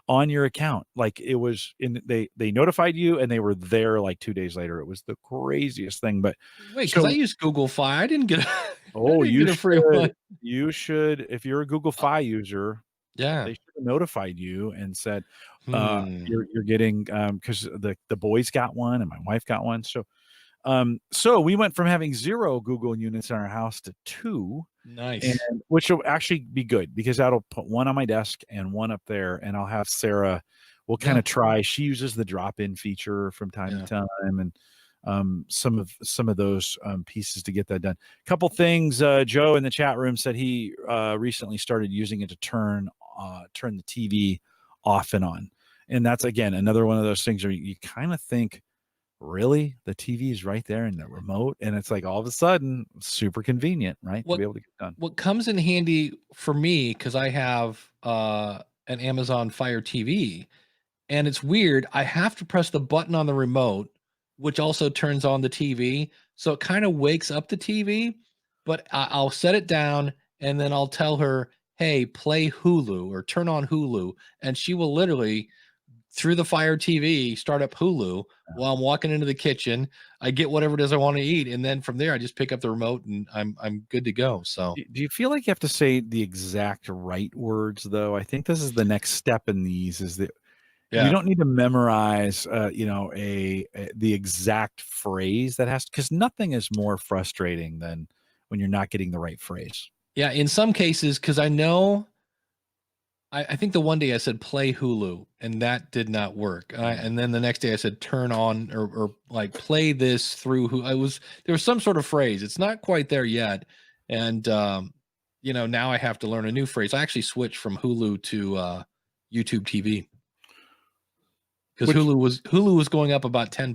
on your account. Like it was they notified you and they were there like 2 days later. It was the craziest thing. But wait, because I used Google Fi. I didn't get a free one. You should, if you're a Google Fi user, yeah, they should have notified you and said you're getting because the boys got one and my wife got one. So we went from having 0 Google units in our house to 2. Nice. And which will actually be good because that'll put one on my desk and one up there, and I'll have Sarah. We'll kind of try. She uses the drop-in feature from time to time, and some of those pieces to get that done. A couple things. Joe in the chat room said he recently started using it to turn the TV off and on, and that's again another one of those things where you kind of think, really, the TV is right there in the remote, and it's like all of a sudden super convenient, right? To be able to get done. What comes in handy for me, because I have an Amazon Fire TV, and it's weird, I have to press the button on the remote, which also turns on the TV, so it kind of wakes up the TV, but I'll set it down and then I'll tell her, hey, play Hulu or turn on Hulu, and she will literally through the Fire TV, start up Hulu while I'm walking into the kitchen. I get whatever it is I want to eat, and then from there, I just pick up the remote and I'm good to go. So, do you feel like you have to say the exact right words though? I think this is the next step in these. Is that you don't need to memorize, the exact phrase that has, because nothing is more frustrating than when you're not getting the right phrase. Yeah, in some cases, because I know. I think the one day I said play Hulu and that did not work. And then the next day I said turn on or like play this through there was some sort of phrase. It's not quite there yet. And, now I have to learn a new phrase. I actually switched from Hulu to YouTube TV because Hulu was going up about $10.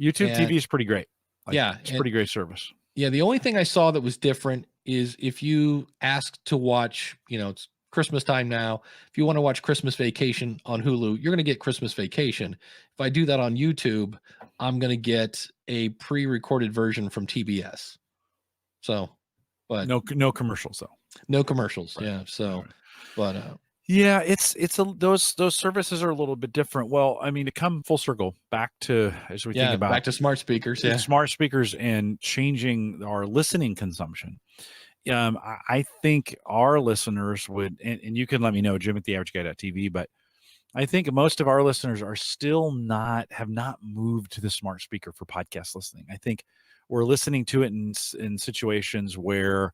YouTube TV is pretty great. It's pretty great service. Yeah. The only thing I saw that was different is if you ask to watch, it's Christmas time now. If you want to watch Christmas Vacation on Hulu, you're going to get Christmas Vacation. If I do that on YouTube, I'm going to get a pre-recorded version from TBS. So, but no commercials though. No commercials. Right. Yeah. So, right. But yeah, those services are a little bit different. Well, I mean, to come full circle back to as we think about back to smart speakers, smart speakers and changing our listening consumption. I think our listeners would, and you can let me know, Jim at theaverageguy.tv, but I think most of our listeners are still have not moved to the smart speaker for podcast listening. I think we're listening to it in situations where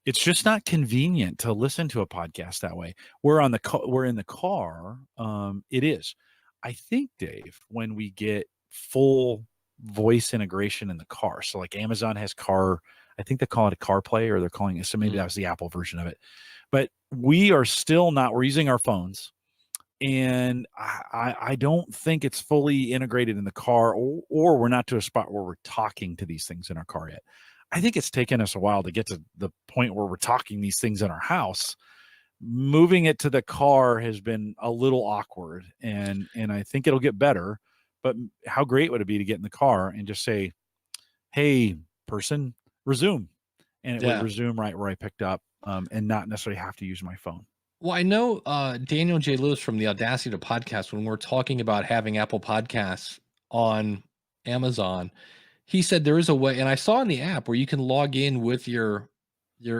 it's just not convenient to listen to a podcast that way. We're in the car. It is. I think, Dave, when we get full voice integration in the car, so like Amazon has I think they call it a CarPlay, or they're calling it, so maybe that was the Apple version of it. But we are still not, we're using our phones. And I don't think it's fully integrated in the car, or we're not to a spot where we're talking to these things in our car yet. I think it's taken us a while to get to the point where we're talking these things in our house. Moving it to the car has been a little awkward, and I think it'll get better. But how great would it be to get in the car and just say, hey, person, resume. And it would resume right where I picked up, and not necessarily have to use my phone. Well, I know Daniel J. Lewis from the Audacity to Podcast, when we're talking about having Apple Podcasts on Amazon, he said there is a way, and I saw in the app where you can log in with your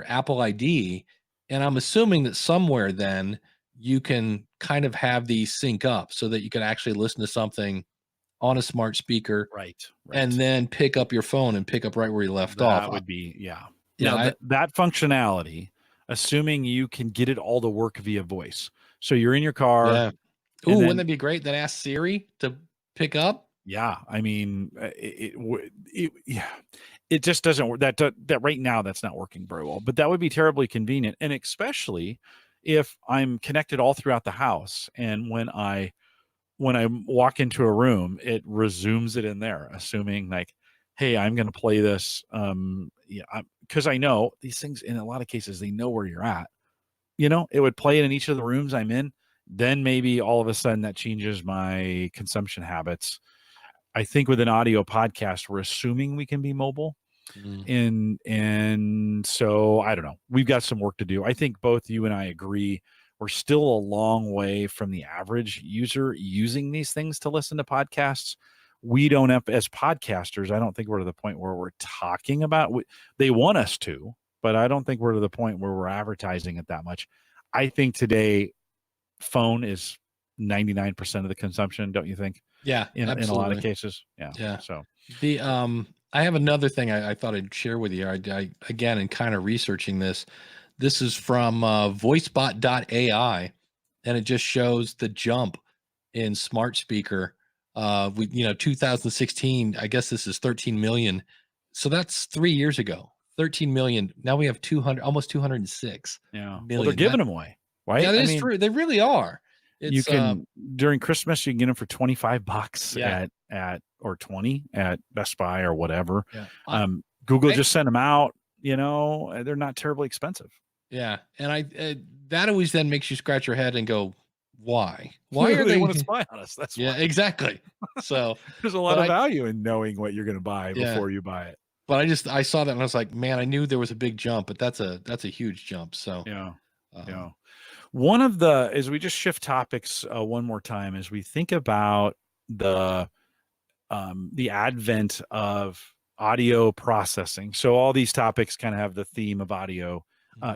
Apple ID, and I'm assuming that somewhere then you can kind of have these sync up so that you can actually listen to something on a smart speaker, right. And then pick up your phone and pick up right where you left off. That would be, yeah. Now that functionality, assuming you can get it all to work via voice. So you're in your car. Yeah. Ooh, wouldn't that be great? Then ask Siri to pick up. Yeah, I mean, it just doesn't work. That right now that's not working very well. But that would be terribly convenient, and especially if I'm connected all throughout the house, and when I walk into a room, it resumes it in there, assuming like, hey, I'm going to play this. Because I know these things in a lot of cases they know where you're at. It would play it in each of the rooms I'm in. Then maybe all of a sudden that changes my consumption habits. I think with an audio podcast, we're assuming we can be mobile. And so I don't know. We've got some work to do. I think both you and I agree we're still a long way from the average user using these things to listen to podcasts. We don't have, as podcasters, I don't think we're to the point where we're talking about, they want us to, but I don't think we're to the point where we're advertising it that much. I think today phone is 99% of the consumption, don't you think? Yeah, in a lot of cases. Yeah. So I have another thing I thought I'd share with you. I again, in kind of researching this is from voicebot.ai, and it just shows the jump in smart speaker. 2016, I guess this is 13 million. So that's 3 years ago, 13 million. Now we have 200, almost 206 million. Well, they're giving them away, right? Yeah, that is true. They really are. You can during Christmas you can get them for $25 at or 20 at Best Buy or whatever. Yeah. Google just sent them out. They're not terribly expensive. Yeah, and that always then makes you scratch your head and go, why? Why are they want to spy on us? That's why. Exactly. So there's a lot of value in knowing what you're going to buy before you buy it. But I saw that and I was like, man, I knew there was a big jump, but that's a huge jump. So yeah. One of the, as we just shift topics one more time, as we think about the advent of audio processing. So all these topics kind of have the theme of audio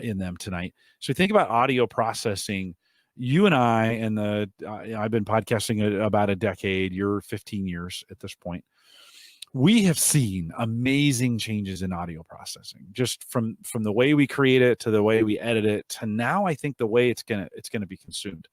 in them tonight. So think about audio processing. You and I, and I've been podcasting about a decade. You're 15 years at this point. We have seen amazing changes in audio processing, just from the way we create it to the way we edit it to now. I think the way it's gonna be consumed.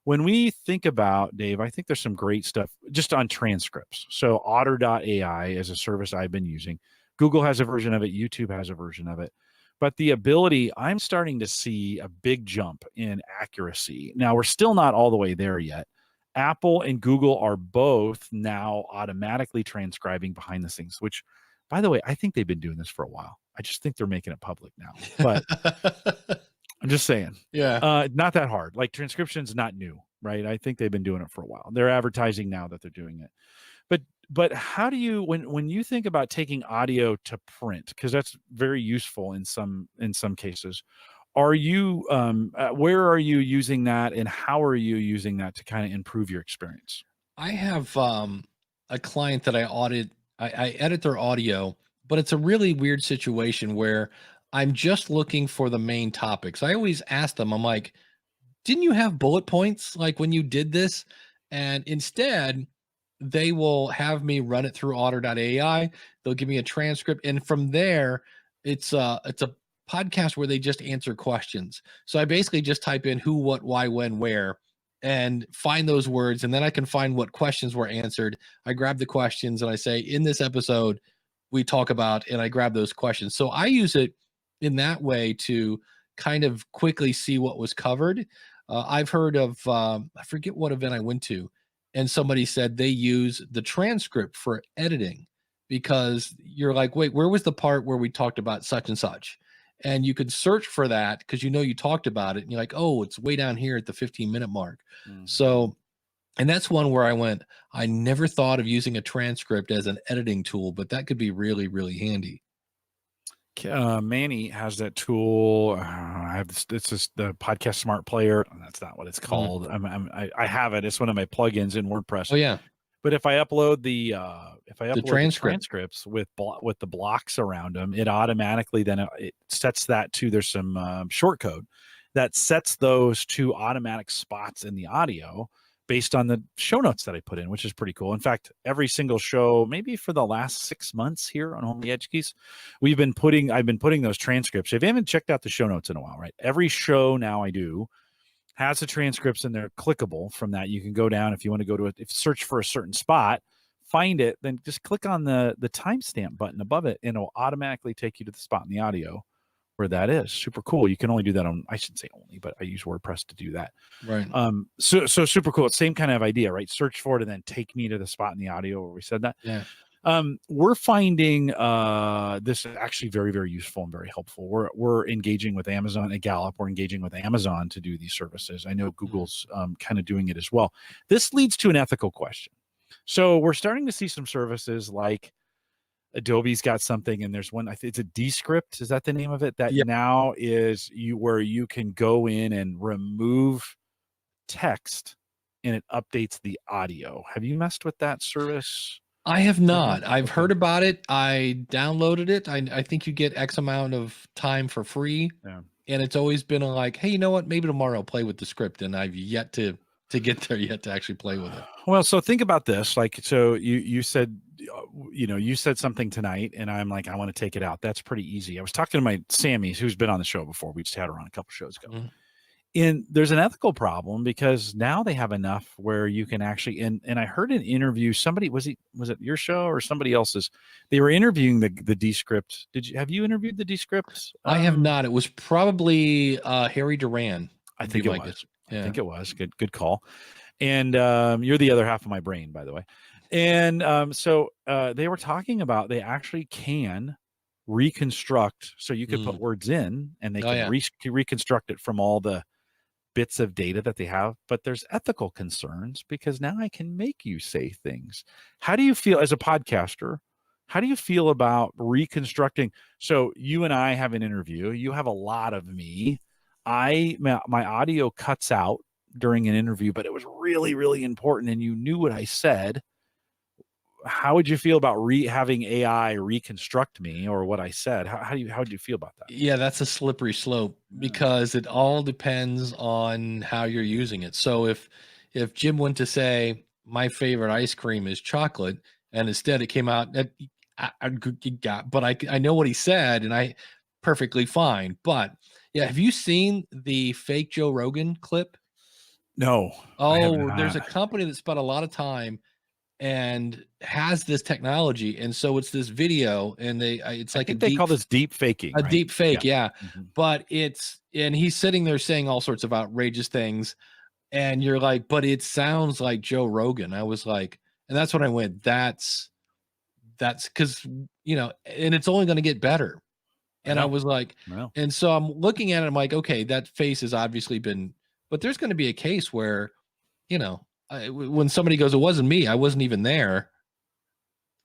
When we think about, Dave, I think there's some great stuff just on transcripts. So Otter.ai is a service I've been using. Google has a version of it. YouTube has a version of it. But the ability, I'm starting to see a big jump in accuracy. Now, we're still not all the way there yet. Apple and Google are both now automatically transcribing behind the scenes, which, by the way, I think they've been doing this for a while. I just think they're making it public now. But I'm just saying. Yeah. Not that hard. Like, transcription's not new, right? I think they've been doing it for a while. They're advertising now that they're doing it. But how do you, when you think about taking audio to print, because that's very useful in some cases, are you where are you using that, and how are you using that to kind of improve your experience? I have a client that I audit. I edit their audio, but it's a really weird situation where I'm just looking for the main topics. I always ask them, I'm like, didn't you have bullet points like when you did this? And instead, they will have me run it through Otter.ai. They'll give me a transcript, and from there, it's a podcast where they just answer questions. So I basically just type in who, what, why, when, where, and find those words. And then I can find what questions were answered. I grab the questions and I say, in this episode, we talk about, and I grab those questions. So I use it in that way to kind of quickly see what was covered. I've heard of, I forget what event I went to, and somebody said they use the transcript for editing because you're like, wait, where was the part where we talked about such and such? And you could search for that because you talked about it, and you're like, oh, it's way down here at the 15-minute mark. So, and that's one where I went, I never thought of using a transcript as an editing tool, but that could be really, really handy. Manny has that tool. It's just the podcast smart player. That's not what it's called. I have it. It's one of my plugins in WordPress. Oh yeah. But if I upload the transcripts with the blocks around them, it automatically then it sets that to, there's some short code that sets those to automatic spots in the audio based on the show notes that I put in, which is pretty cool. In fact, every single show, maybe for the last 6 months here on Only Edge Keys, I've been putting those transcripts. If you haven't checked out the show notes in a while, right? Every show now I do has the transcripts and they're clickable from that. You can go down if you want to go to it, if search for a certain spot, find it, then just click on the timestamp button above it, and it'll automatically take you to the spot in the audio where that is. Super cool. You can only do that on, I shouldn't say only, but I use WordPress to do that. Right. So super cool. Same kind of idea, right? Search for it and then take me to the spot in the audio where we said that. Yeah. We're finding this is actually very, very useful and very helpful. We're engaging with Amazon at Gallup. We're engaging with Amazon to do these services. I know Google's kind of doing it as well. This leads to an ethical question. So we're starting to see some services like Adobe's got something, and there's one, I think it's a Descript. Is that the name of it? That now is where you can go in and remove text and it updates the audio. Have you messed with that service? I have not. I've heard about it. I downloaded it. I think you get X amount of time for free. Yeah. And it's always been like, hey, you know what? Maybe tomorrow I'll play with the script. And I've yet to get there yet to actually play with it. Well, so think about this. Like, so you said, you said something tonight, and I'm like, I want to take it out. That's pretty easy. I was talking to my Sammy's, who's been on the show before. We just had her on a couple shows ago. Mm-hmm. And there's an ethical problem because now they have enough where you can actually, and I heard an interview, somebody, was it your show or somebody else's? They were interviewing the Descript. Have you interviewed the Descript? I have not. It was probably Harry Duran. I think it was. Yeah. I think it was. Good call. And you're the other half of my brain, by the way. And so they were talking about they actually can reconstruct. So you could put words in and they can reconstruct it from all the bits of data that they have. But there's ethical concerns because now I can make you say things. How do you feel as a podcaster? How do you feel about reconstructing? So you and I have an interview. You have a lot of me. My audio cuts out during an interview, but it was really, really important, and you knew what I said. How would you feel about having AI reconstruct me or what I said? How would you feel about that? Yeah, that's a slippery slope because it all depends on how you're using it. So if Jim went to say my favorite ice cream is chocolate, and instead it came out that I know what he said, and I perfectly fine. But yeah, have you seen the fake Joe Rogan clip? No. Oh, there's a company that spent a lot of time and has this technology, and so it's this video, and it's like they call this deep faking. A deep fake, yeah. Mm-hmm. But and he's sitting there saying all sorts of outrageous things, and you're like, but it sounds like Joe Rogan. I was like, and that's when I went, that's because and it's only going to get better. And I was like, and so I'm looking at it, I'm like, okay, that face has obviously been, but there's going to be a case where, when somebody goes, it wasn't me, I wasn't even there,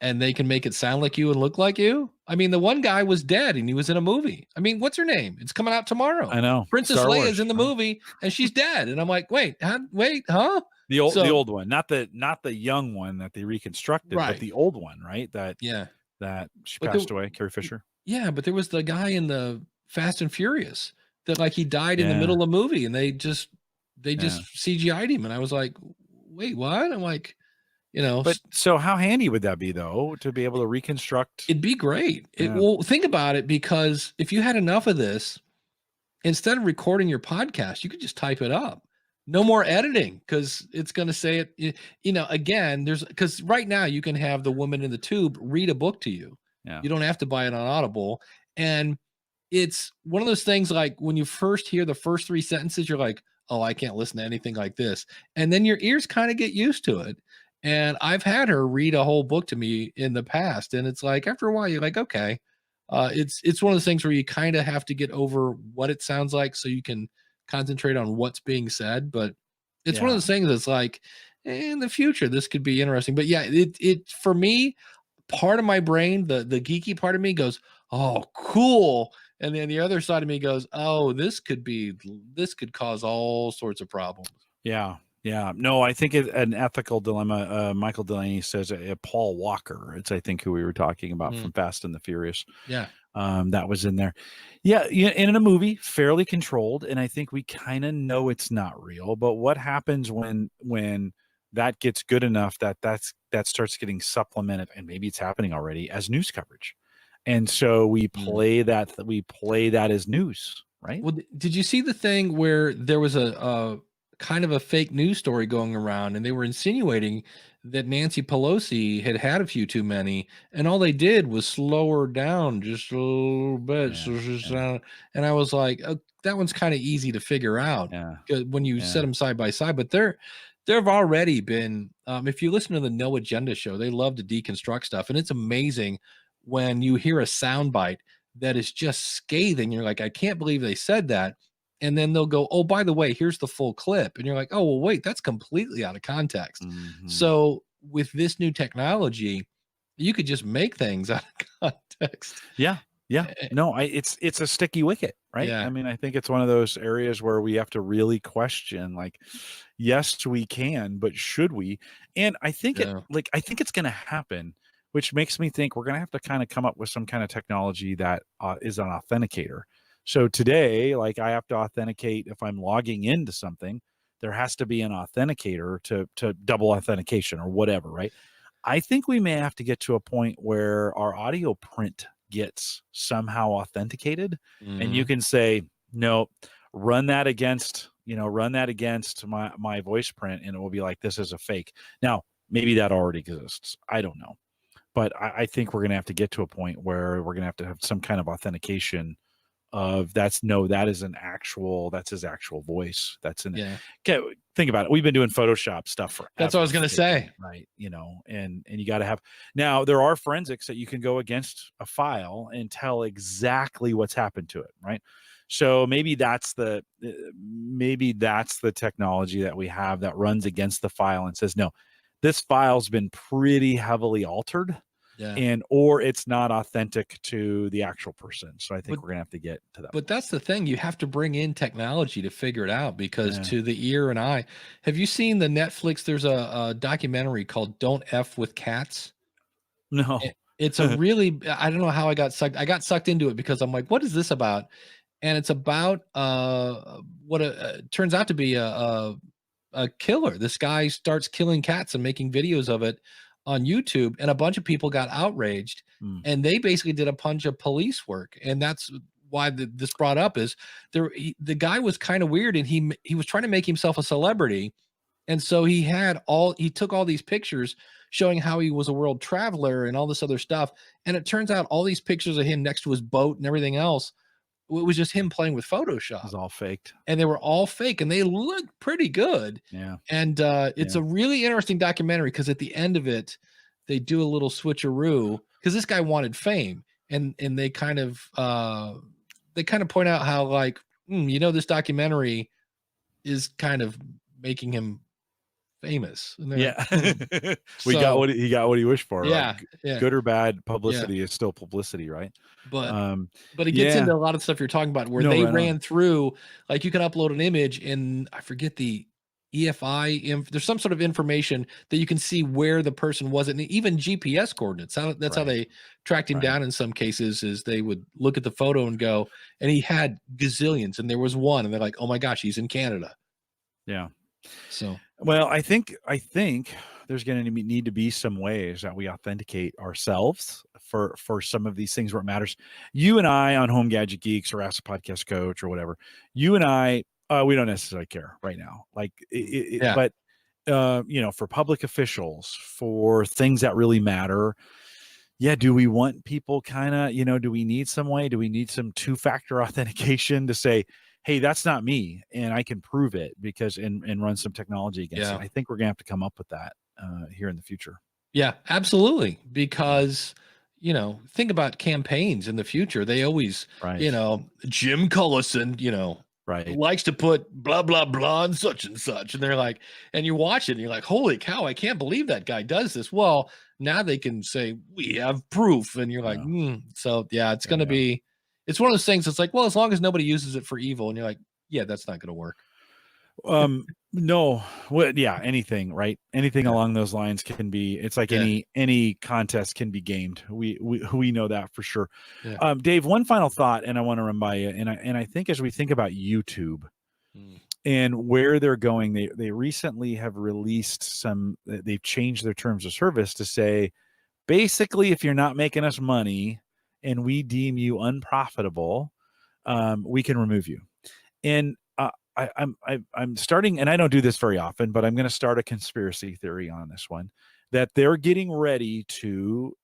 and they can make it sound like you and look like you. I mean, the one guy was dead and he was in a movie. I mean, what's her name? It's coming out tomorrow. I know. Princess Leia's in the movie and she's dead. And I'm like, wait, huh? The old one, not the young one that they reconstructed, right, but the old one, right? That she passed away, Carrie Fisher. Yeah, but there was the guy in the Fast and Furious that like he died in the middle of the movie, and they just CGI'd him, and I was like, wait, what? I'm like, But so how handy would that be though to be able to reconstruct? It'd be great. Well, think about it, because if you had enough of this, instead of recording your podcast, you could just type it up. No more editing, because it's going to say it. Again, because right now you can have the woman in the tube read a book to you. Yeah. You don't have to buy it on Audible. And it's one of those things like when you first hear the first 3 sentences, you're like, oh, I can't listen to anything like this. And then your ears kind of get used to it. And I've had her read a whole book to me in the past. And it's like, after a while, you're like, okay. It's one of those things where you kind of have to get over what it sounds like so you can concentrate on what's being said. But it's one of those things that's like, in the future, this could be interesting. But yeah, it for me, part of my brain, the geeky part of me goes, oh, cool. And then the other side of me goes, oh, this could cause all sorts of problems. Yeah. Yeah, no, I think an ethical dilemma. Michael Delaney says Paul Walker. It's I think who we were talking about from Fast and the Furious. Yeah. That was in there. Yeah, in a movie, fairly controlled, and I think we kind of know it's not real. But what happens when that gets good enough that starts getting supplemented, and maybe it's happening already as news coverage, and so we play that as news, right? Well, did you see the thing where there was a kind of a fake news story going around, and they were insinuating that Nancy Pelosi had a few too many, and all they did was slow her down just a little bit. And I was like, oh, that one's kind of easy to figure out when you set them side by side. But there have already been, if you listen to the No Agenda show, they love to deconstruct stuff, and it's amazing when you hear a soundbite that is just scathing. You're like, I can't believe they said that. And then they'll go, oh, by the way, here's the full clip. And you're like, oh, well, wait, that's completely out of context. So with this new technology, you could just make things out of context. Yeah. No, it's a sticky wicket, right? Yeah. I mean, I think it's one of those areas where we have to really question, like, yes, we can, but should we? And I think I think it's going to happen, which makes me think we're going to have to kind of come up with some kind of technology that is an authenticator. So today, like I have to authenticate if I'm logging into something, there has to be an authenticator to double authentication or whatever, right? I think we may have to get to a point where our audio print gets somehow authenticated, and you can say, no, run that against my voice print, and it will be like, this is a fake. Now, maybe that already exists. I don't know. But I think we're going to have to get to a point where we're going to have some kind of authentication of that's his actual voice. That's in it. Okay, think about it. We've been doing Photoshop stuff forever. That's what I was going to say. Right. And you got to have, now there are forensics that you can go against a file and tell exactly what's happened to it. Right. So maybe that's the technology that we have that runs against the file and says, no, this file's been pretty heavily altered. Or it's not authentic to the actual person. So I think we're gonna have to get to that. But that's the thing. You have to bring in technology to figure it out, because to the ear and eye, have you seen the Netflix? There's a documentary called Don't F with Cats. No. It's a really, I don't know how I got sucked into it, because I'm like, what is this about? And it's about what turns out to be a killer. This guy starts killing cats and making videos of it on YouTube, and a bunch of people got outraged, and they basically did a bunch of police work. And that's why this brought up is the guy was kind of weird, and he was trying to make himself a celebrity. And so he took all these pictures showing how he was a world traveler and all this other stuff. And it turns out all these pictures of him next to his boat and everything else, it was just him playing with Photoshop. It was all faked. And they were all fake, and they look pretty good. Yeah. And it's a really interesting documentary, because at the end of it, they do a little switcheroo, because this guy wanted fame. And they kind of point out how, like, this documentary is kind of making him famous. And he got what he wished for. Yeah, right? Good or bad publicity is still publicity, right? But it gets into a lot of stuff you're talking about, where they ran through, like, you can upload an image, and I forget the EFI, there's some sort of information that you can see where the person was, and even GPS coordinates. That's how they tracked him down in some cases, is they would look at the photo and go, and he had gazillions, and there was one, and they're like, oh my gosh, he's in Canada. Yeah. So, well, I think there's going to need to be some ways that we authenticate ourselves for some of these things where it matters. You and I on Home Gadget Geeks or Ask a Podcast Coach or whatever, you and I, we don't necessarily care right now. Like, but for public officials, for things that really matter. Yeah. Do we want people kind of, do we need some way? Do we need some two-factor authentication to say, hey, that's not me, and I can prove it, because and run some technology against it? I think we're gonna have to come up with that here in the future. Yeah, absolutely. Because think about campaigns in the future. They always, Jim Collison, likes to put blah blah blah and such, and they're like, and you watch it and you're like, holy cow, I can't believe that guy does this. Well, now they can say we have proof, and you're like, so yeah, it's gonna be. It's one of those things. It's like, well, as long as nobody uses it for evil, and you're like, yeah, that's not going to work. No, what? Yeah, anything, right? Anything Yeah. along those lines can be. It's like Yeah. any contest can be gamed. We know that for sure. Yeah. Dave, one final thought, and I want to run by you. And I think as we think about YouTube Mm. and where they're going, they recently have released some. They've changed their terms of service to say basically, if you're not making us money and we deem you unprofitable, we can remove you. And I'm starting, and I don't do this very often, but I'm going to start a conspiracy theory on this one, that they're getting ready to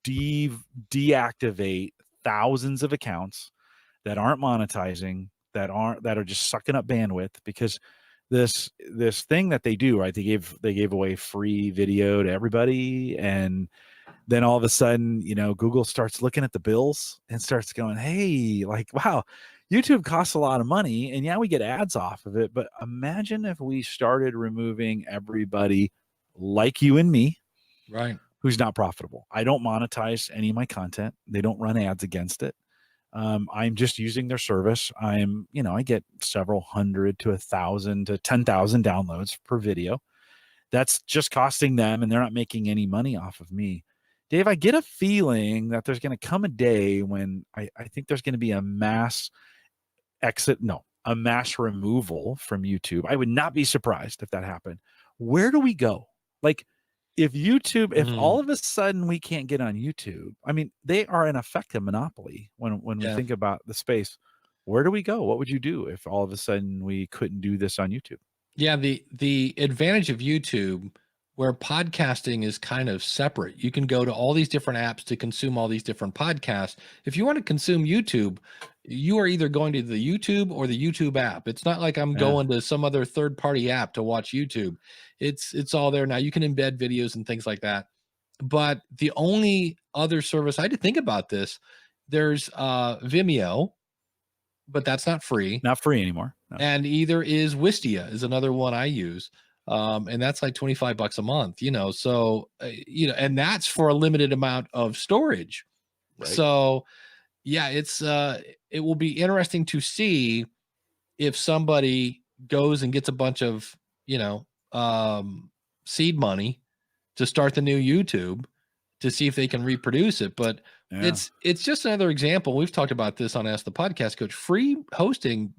deactivate thousands of accounts that aren't monetizing, that are just sucking up bandwidth, because this thing that they do, right? They gave away free video to everybody, and then all of a sudden, Google starts looking at the bills and starts going, hey, like, wow, YouTube costs a lot of money. And yeah, we get ads off of it. But imagine if we started removing everybody like you and me Right. who's not profitable. I don't monetize any of my content, they don't run ads against it. I'm just using their service. I get several hundred to 1,000 to 10,000 downloads per video. That's just costing them, and they're not making any money off of me. Dave, I get a feeling that there's going to come a day when I think there's going to be a mass a mass removal from YouTube. I would not be surprised if that happened. Where do we go? Like, if all Mm. of a sudden we can't get on YouTube, I mean, they are in effect a monopoly when we Yeah. think about the space. Where do we go? What would you do if all of a sudden we couldn't do this on YouTube? Yeah, the advantage of YouTube, where podcasting is kind of separate. You can go to all these different apps to consume all these different podcasts. If you want to consume YouTube, you are either going to the YouTube or the YouTube app. It's not like I'm Yeah. going to some other third-party app to watch YouTube. It's all there now. You can embed videos and things like that. But the only other service I had to think about this, there's Vimeo, but that's not free. Not free anymore. No. And either is Wistia is another one I use. And that's like 25 bucks a month, so and that's for a limited amount of storage. Right. So yeah, it will be interesting to see if somebody goes and gets a bunch of seed money to start the new YouTube, to see if they can reproduce it. But Yeah. it's just another example. We've talked about this on Ask the Podcast Coach. Free hosting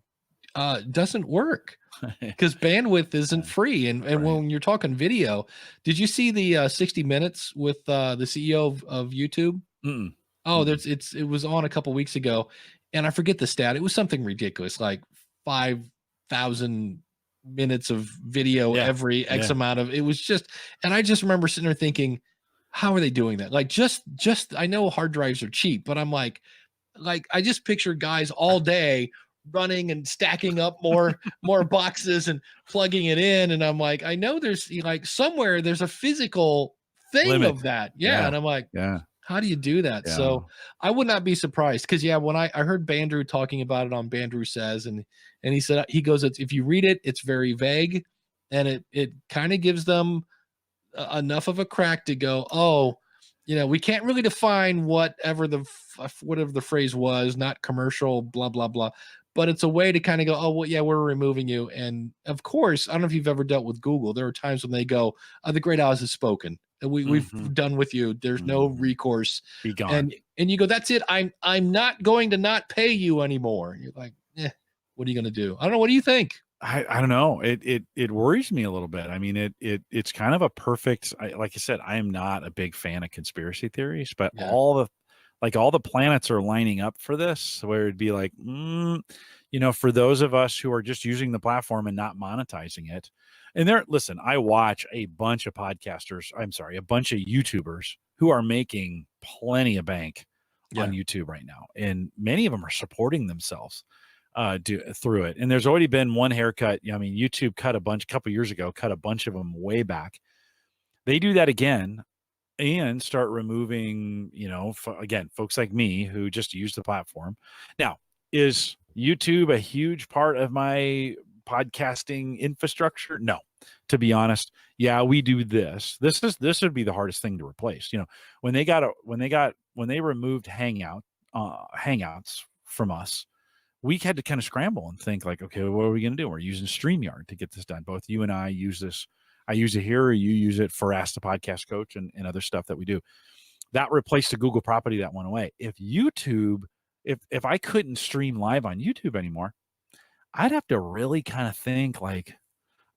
doesn't work because bandwidth isn't free. And Right. when you're talking video, did you see the 60 Minutes with the CEO of YouTube? Mm-mm. Oh, Mm-mm. it was on a couple weeks ago, and I forget the stat. It was something ridiculous, like 5,000 minutes of video Yeah. every X Yeah. amount of. It was just, and I just remember sitting there thinking, how are they doing that? Like, just I know hard drives are cheap, but I'm like I just picture guys all day running and stacking up more boxes and plugging it in, and I'm like, I know there's like somewhere there's a physical thing Limit. of that. Yeah. Yeah. And I'm like, Yeah. how do you do that? Yeah. So I would not be surprised, because yeah, when I heard Bandrew talking about it on Bandrew Says, and he said, he goes, if you read it, it's very vague, and it kind of gives them enough of a crack to go, oh, we can't really define whatever the phrase was, not commercial, blah blah blah, but it's a way to kind of go, oh well, yeah, we're removing you. And of course, I don't know if you've ever dealt with Google. There are times when they go, the great Oz has spoken, and we've done with you. There's no recourse. Be gone. And you go, that's it. I'm not going to not pay you anymore. You're like, what are you going to do? I don't know. What do you think? I don't know. It worries me a little bit. I mean, it's kind of a perfect. Like I said, I am not a big fan of conspiracy theories, but Yeah. all the planets are lining up for this, where it'd be like, for those of us who are just using the platform and not monetizing it. And listen, I watch a bunch of podcasters. I'm sorry, a bunch of YouTubers who are making plenty of bank on YouTube right now, and many of them are supporting themselves through it. And there's already been one haircut. I mean, YouTube cut a couple years ago, cut a bunch of them way back. They do that again and start removing, again, folks like me who just use the platform. Now, is YouTube a huge part of my podcasting infrastructure? No, to be honest. Yeah, we do this. This would be the hardest thing to replace. When they removed Hangouts from us, we had to kind of scramble and think like, okay, what are we going to do? We're using StreamYard to get this done. Both you and I use this. I use it here, or you use it for Ask the Podcast Coach and other stuff that we do. That replaced the Google property that went away. If YouTube, if I couldn't stream live on YouTube anymore, I'd have to really kind of think like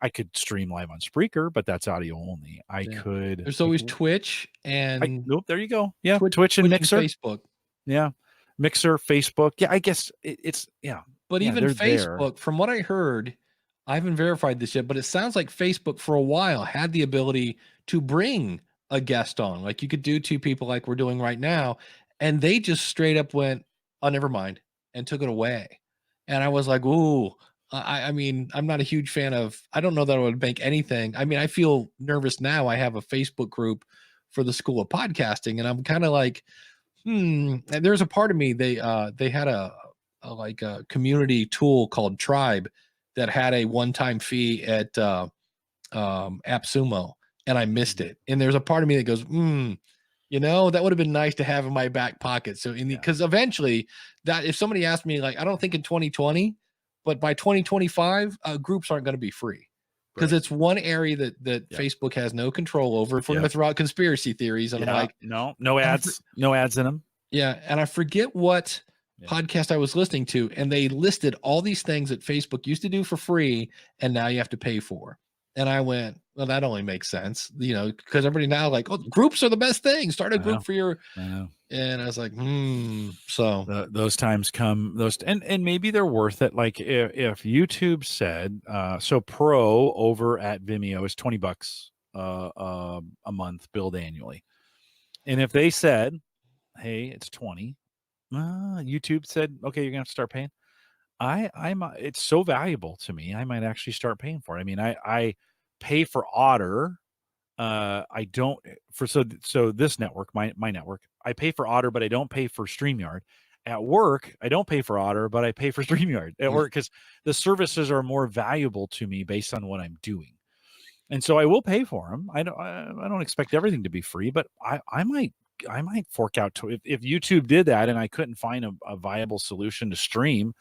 I could stream live on Spreaker, but that's audio only. I could. There's always Twitch and nope. There you go. Yeah, Twitch and Mixer, Facebook. Yeah, Mixer, Facebook. Yeah, I guess it's yeah. But yeah, even Facebook, from what I heard, I haven't verified this yet, but it sounds like Facebook for a while had the ability to bring a guest on. Like you could do two people like we're doing right now, and they just straight up went, "Oh, never mind," and took it away. And I was like, "Ooh." I mean, I'm not a huge fan of, I don't know that I would make anything. I mean, I feel nervous now. I have a Facebook group for the School of Podcasting, and I'm kind of like, and there's a part of me, they had a community tool called Tribe that had a one-time fee at AppSumo, and I missed it. And there's a part of me that goes, you know, that would have been nice to have in my back pocket. So because eventually that, if somebody asked me, like, I don't think in 2020, but by 2025, groups aren't going to be free, because it's one area that Facebook has no control over. If we're going to throw out conspiracy theories, and I'm like, no ads, no ads in them. Yeah. And I forget what podcast I was listening to, and they listed all these things that Facebook used to do for free, and now you have to pay for. And I went, well, that only makes sense, you know, because everybody now like, oh, groups are the best thing. Start a group for your, and I was like, so those times come, and maybe they're worth it. Like if YouTube said, so Pro over at Vimeo is $20 a month billed annually. And if they said, hey, it's 20, YouTube said, okay, you're gonna have to start paying. It's so valuable to me. I might actually start paying for it. I mean, I pay for Otter. I don't for so this network, my network, I pay for Otter, but I don't pay for StreamYard. At work, I don't pay for Otter, but I pay for StreamYard at work, because the services are more valuable to me based on what I'm doing. And so I will pay for them. I don't expect everything to be free, but I might fork out to, if YouTube did that and I couldn't find a viable solution to stream,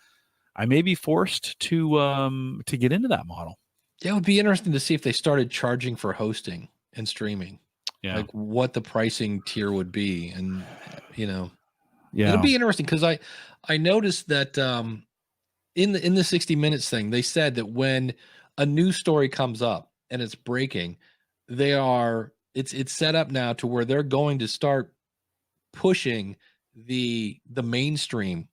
I may be forced to get into that model. Yeah, it would be interesting to see if they started charging for hosting and streaming. Yeah, like what the pricing tier would be, and you know, it'll be interesting, because I noticed that in the 60 Minutes thing, they said that when a news story comes up and it's breaking, it's set up now to where they're going to start pushing the mainstream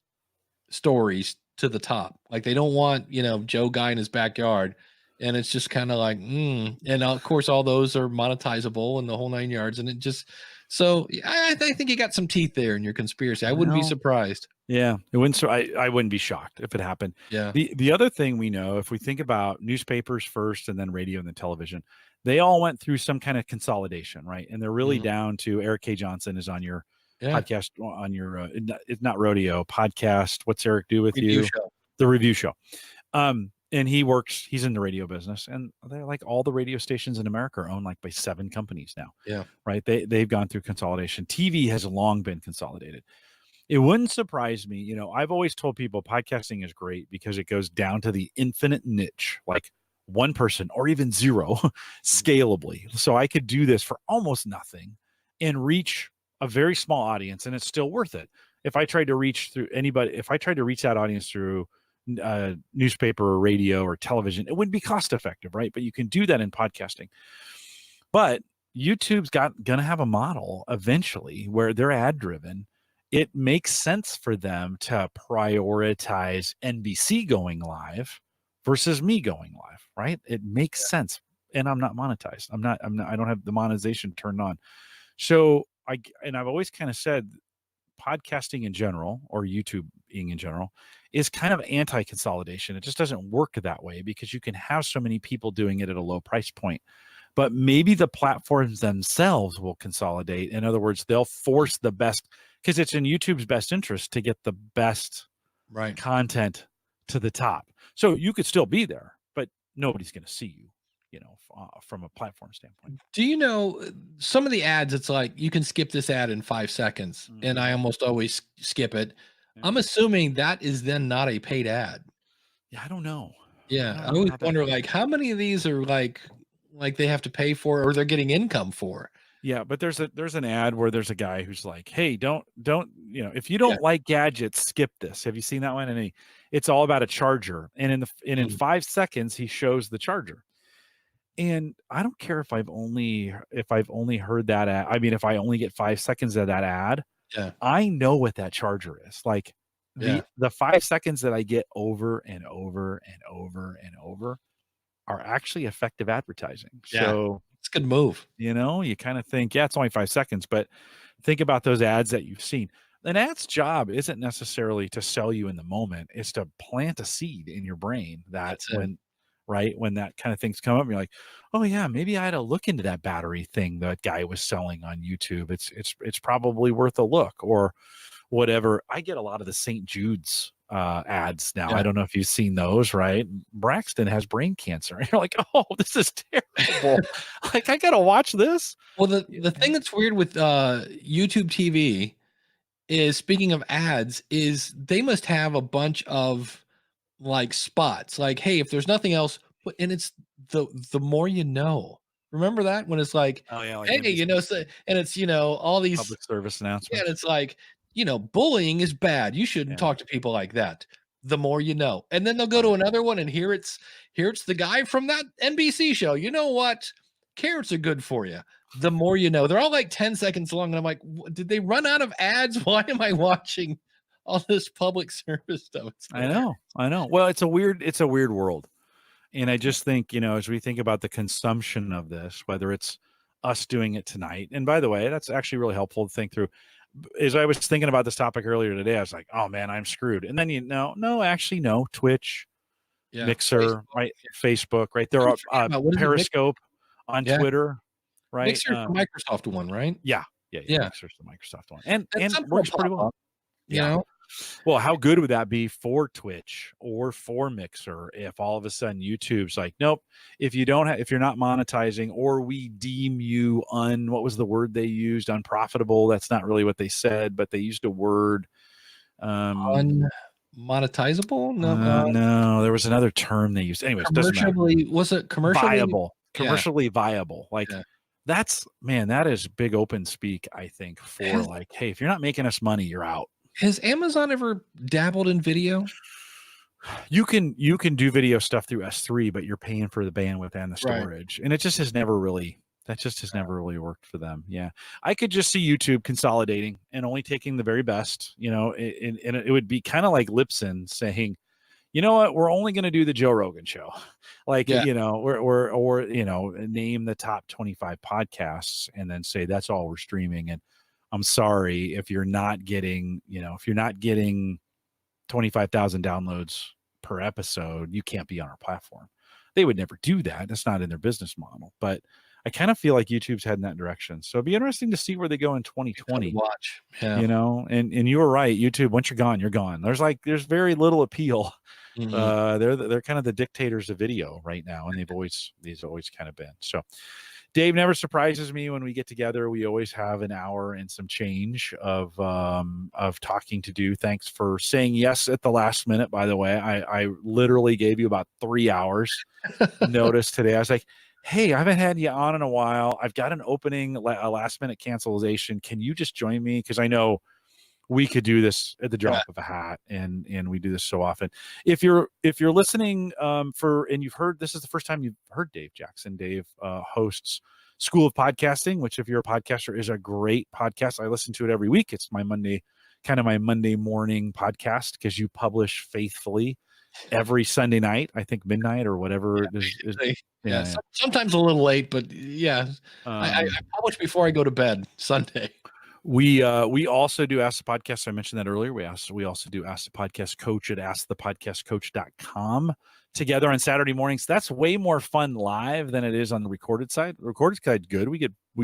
stories to the top. Like they don't want, you know, Joe Guy in his backyard, and it's just kind of like, and of course all those are monetizable and the whole 9 yards, and it just, so I think you got some teeth there in your conspiracy. I wouldn't be surprised. Yeah, it wouldn't. So I wouldn't be shocked if it happened. Yeah. The other thing we know, if we think about newspapers first and then radio and then television, they all went through some kind of consolidation, right? And they're really down to Eric K. Johnson is on your podcast, on your it's not rodeo podcast. What's Eric do with review you? Show. The review show. And he's in the radio business, and they're like, all the radio stations in America are owned like by 7 companies now. Yeah. Right. They've gone through consolidation. TV has long been consolidated. It wouldn't surprise me. You know, I've always told people podcasting is great because it goes down to the infinite niche, like one person or even 0 scalably. So I could do this for almost nothing and reach a very small audience, and it's still worth it. If I tried to reach through anybody, if I tried to reach that audience through newspaper or radio or television, it wouldn't be cost effective, right? But you can do that in podcasting. But YouTube's gonna have a model eventually where they're ad driven. It makes sense for them to prioritize NBC going live versus me going live, right? It makes sense. And I'm not monetized. I don't have the monetization turned on. So I've always kind of said podcasting in general, or YouTubing in general, is kind of anti-consolidation. It just doesn't work that way because you can have so many people doing it at a low price point. But maybe the platforms themselves will consolidate. In other words, they'll force the best, because it's in YouTube's best interest to get the best content to the top. So you could still be there, but nobody's going to see you, you know, from a platform standpoint. Do you know some of the ads? It's like you can skip this ad in 5 seconds, and I almost always skip it. I'm assuming that is then not a paid ad. Yeah, I don't know. Yeah, I I don't know always how that wonder, works. like, how many of these are like they have to pay for or they're getting income for? Yeah, but there's an ad where there's a guy who's like, "Hey, don't if you Yeah. don't like gadgets, skip this." Have you seen that one? And it's all about a charger, and in Mm, 5 seconds he shows the charger. And I don't care if I've only heard that ad. I mean, if I only get 5 seconds of that ad, yeah, I know what that charger is. Like yeah, the 5 seconds that I get over and over and over and over are actually effective advertising. yeah. So It's a good move. you kind of think, yeah, it's only 5 seconds, but think about those ads that you've seen. An ad's job isn't necessarily to sell you in the moment, it's to plant a seed in your brain that That's it. when that kind of things come up, you're like, oh yeah, maybe I had to look into that battery thing that guy was selling on YouTube. It's probably worth a look or whatever. I get a lot of the St. Jude's ads now. I Yeah. don't know if you've seen those, right? Braxton has brain cancer. And you're like, oh, this is terrible. Like, I gotta watch this. Well, the Yeah. the thing that's weird with, YouTube TV is, speaking of ads, is they must have a bunch of, like, spots, like, "Hey, if there's nothing else," and it's the more you know. Remember that? When it's like, Oh yeah, like "Hey," NBC so and it's, all these, public service yeah, and announcements. it's like, "Bullying is bad. You shouldn't Yeah, talk to people like that." The more you know. And then they'll go to right. another one, and here it's the guy from that NBC show. "You know what? Carrots are good for you." The more you know. They're all like 10 seconds long, and I'm like, Did they run out of ads? Why am I watching all this public service stuff?" It's I hilarious. know. I know. Well, it's a weird world. And I just think, as we think about the consumption of this, whether it's us doing it tonight, and by the way, that's actually really helpful to think through. As I was thinking about this topic earlier today, I was like, oh man, I'm screwed. And then no, actually, no, Twitch, Yeah. Mixer, Facebook. right? Facebook, right? I There are always forget about, what is it? Periscope on Yeah. Twitter, right? Mixer's the Microsoft one, right? Yeah, yeah. Yeah. Mixer's the Microsoft one, and And and something will works pop pretty well. up, you Yeah. know? Well, how good would that be for Twitch or for Mixer if all of a sudden YouTube's like, nope, if you're not monetizing, or we deem you what was the word they used? Unprofitable. That's not really what they said, but they used a word. Um, Unmonetizable? No, no, there was another term they used. Anyways, doesn't matter. commercially? Viable, Yeah, commercially viable. Like yeah. that is big open speak, I think, for Has like, hey, if you're not making us money, you're out. has Amazon ever dabbled in video? You can do video stuff through S3, but you're paying for the bandwidth and the Right. storage, and it just has never really worked for them. Yeah, I could just see YouTube consolidating and only taking the very best. And it would be kind of like Lipson saying, you know what, we're only going to do the Joe Rogan show, like Yeah. or name the top 25 podcasts and then say that's all we're streaming. And I'm sorry if you're not getting 25,000 downloads per episode, you can't be on our platform. They would never do that. That's not in their business model. But I kind of feel like YouTube's heading that direction. So it'd be interesting to see where they go in Be fun to 2020. watch. Yeah. And you were right. YouTube, once you're gone, you're gone. There's very little appeal. Mhm. They're kind of the dictators of video right now, and these always kind of been. So Dave never surprises me when we get together. We always have an hour and some change of talking to do. Thanks for saying yes at the last minute. By the way, I literally gave you about 3 hours notice today. I was like, hey, I haven't had you on in a while. I've got an opening, a last minute cancellation. Can you just join me? Because I know we could do this at the Yeah. drop of a hat, and we do this so often. If you're listening and you've heard, this is the first time you've heard Dave Jackson. Dave hosts School of Podcasting, which, if you're a podcaster, is a great podcast. I listen to it every week. It's my Monday morning podcast because you publish faithfully every Sunday night, I think midnight or whatever it is. Yeah, Yeah. sometimes a little late, but yeah. I publish before I go to bed Sunday. We also do Ask the Podcast. I mentioned that earlier. We also do Ask the Podcast Coach at askthepodcastcoach.com together on Saturday mornings. That's way more fun live than it is on the recorded side. The recorded side, good. We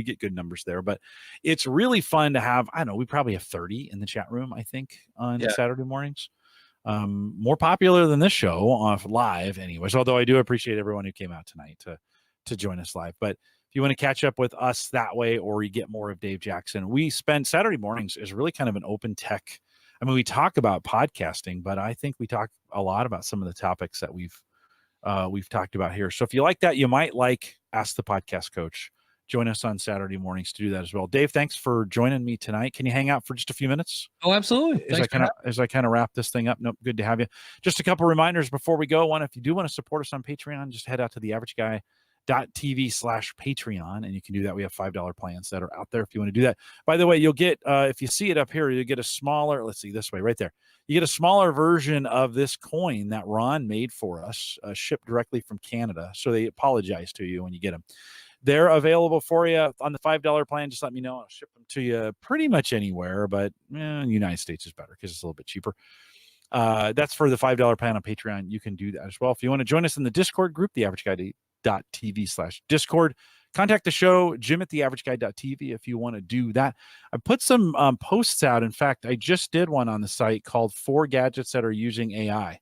get good numbers there, but it's really fun to have. I don't know, we probably have 30 in the chat room, I think, on Yeah. Saturday mornings. More popular than this show off live anyways, although I do appreciate everyone who came out tonight to join us live. But if you want to catch up with us that way, or you get more of Dave Jackson, we spend Saturday mornings is really kind of an open tech I mean, we talk about podcasting, but I think we talk a lot about some of the topics that we've talked about here. So if you like that, you might like Ask the Podcast Coach. Join us on Saturday mornings to do that as well. Dave, thanks for joining me tonight. Can you hang out for just a few minutes? Oh, absolutely. As I kind of wrap this thing up. Nope, good to have you. Just a couple reminders before we go. One, if you do want to support us on Patreon, just head out to theaverageguy.tv/Patreon, and you can do that. We have $5 plans that are out there if you want to do that. By the way, you'll get, if you see it up here, you'll get a smaller, let's see, this way, right there. You get a smaller version of this coin that Ron made for us, shipped directly from Canada. So they apologize to you when you get them. They're available for you on the $5 plan. Just let me know. I'll ship them to you pretty much anywhere, but the United States is better because it's a little bit cheaper. That's for the $5 plan on Patreon. You can do that as well. If you want to join us in the Discord group, theaverageguy.tv/Discord, contact the show, Jim@theaverageguy.tv if you want to do that. I put some posts out. In fact, I just did one on the site called 4 Gadgets That Are Using AI.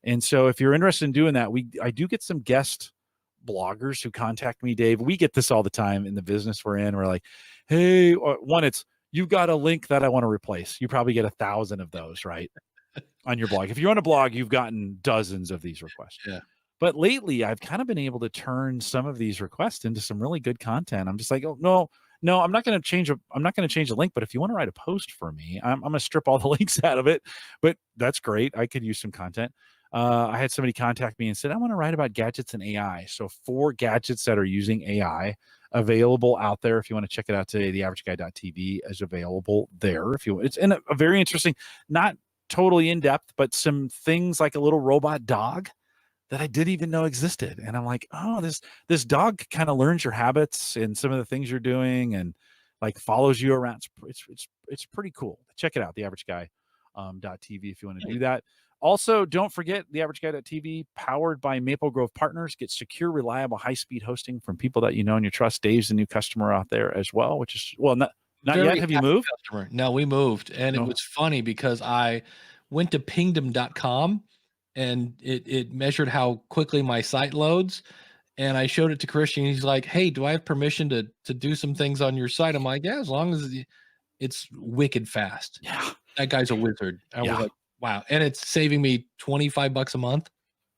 And so if you're interested in doing that, I do get some guest bloggers who contact me, Dave. We get this all the time in the business we're in. We're like, hey, one, it's, you've got a link that I want to replace. You probably get 1,000 of those, right? On your blog. If you're on a blog, you've gotten dozens of these requests. Yeah. But lately, I've kind of been able to turn some of these requests into some really good content. I'm just like, oh, no, I'm not going to change a link. But if you want to write a post for me, I'm going to strip all the links out of it. But that's great. I could use some content. I had somebody contact me and said, I want to write about gadgets and AI. So 4 gadgets that are using AI available out there. If you want to check it out today, theaverageguy.tv is available there. If you, it's in a very interesting, not totally in depth, but some things like a little robot dog that I didn't even know existed. And I'm like, oh, this dog kind of learns your habits and some of the things you're doing and like follows you around. It's pretty cool. Check it out, theaverageguy.tv if you want to do that. Also, don't forget theaverageguy.tv, powered by Maple Grove Partners. Get secure, reliable, high-speed hosting from people that you know and you trust. Dave's a new customer out there as well, which is, well, not yet. Have you moved? Customer. No, we moved. And it was funny because I went to pingdom.com and it measured how quickly my site loads. And I showed it to Christian. He's like, hey, do I have permission to do some things on your site? I'm like, yeah, as long as it's wicked fast. Yeah. That guy's a wizard. I was like, wow. And it's saving me $25 a month.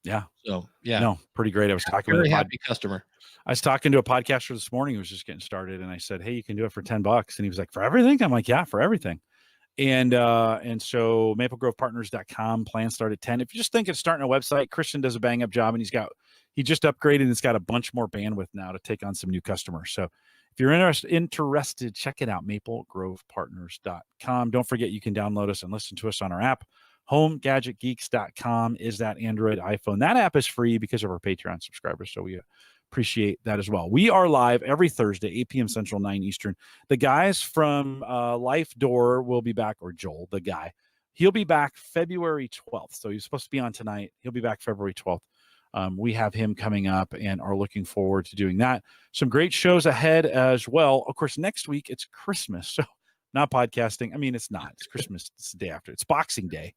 Yeah. So yeah. No, pretty great. I was talking very happy customer. I was talking to a podcaster this morning who was just getting started, and I said, hey, you can do it for $10. And he was like, for everything? I'm like, yeah, for everything. And so maplegrovepartners.com, plans start at 10. If you just think of starting a website, Christian does a bang up job, and he just upgraded and it's got a bunch more bandwidth now to take on some new customers. So if you're interested, check it out, maplegrovepartners.com. Don't forget, you can download us and listen to us on our app. HomeGadgetGeeks.com is that Android, iPhone. That app is free because of our Patreon subscribers. So we appreciate that as well. We are live every Thursday, 8 p.m. Central, 9 Eastern. The guys from Life Door will be back, or Joel, the guy. He'll be back February 12th. So he's supposed to be on tonight. He'll be back February 12th. We have him coming up and are looking forward to doing that. Some great shows ahead as well. Of course, next week it's Christmas. So not podcasting. I mean, it's not. It's Christmas. It's the day after. It's Boxing Day.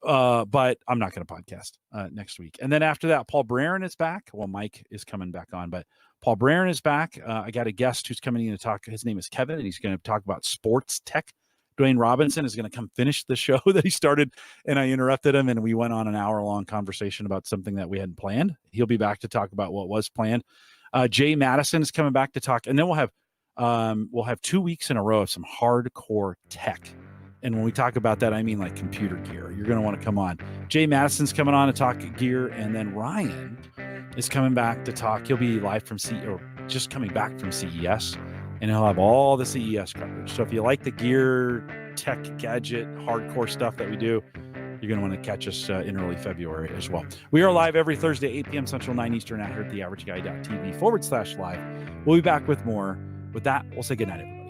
But I'm not going to podcast next week. And then after that, Paul Braren is back. Well, Mike is coming back on, but Paul Braren is back. I got a guest who's coming in to talk. His name is Kevin, and he's going to talk about sports tech. Dwayne Robinson is going to come finish the show that he started, and I interrupted him, and we went on an hour-long conversation about something that we hadn't planned. He'll be back to talk about what was planned. Jay Madison is coming back to talk, and then we'll have 2 weeks in a row of some hardcore tech. And when we talk about that, I mean like computer gear. You're going to want to come on. Jay Madison's coming on to talk gear, and then Ryan is coming back to talk. He'll be live from just coming back from CES, and he'll have all the CES coverage. So if you like the gear, tech, gadget, hardcore stuff that we do, you're going to want to catch us in early February as well. We are live every Thursday, 8 p.m. Central, 9 Eastern, out here at theaverageguy.tv/live. We'll be back with more. With that, we'll say goodnight, everybody.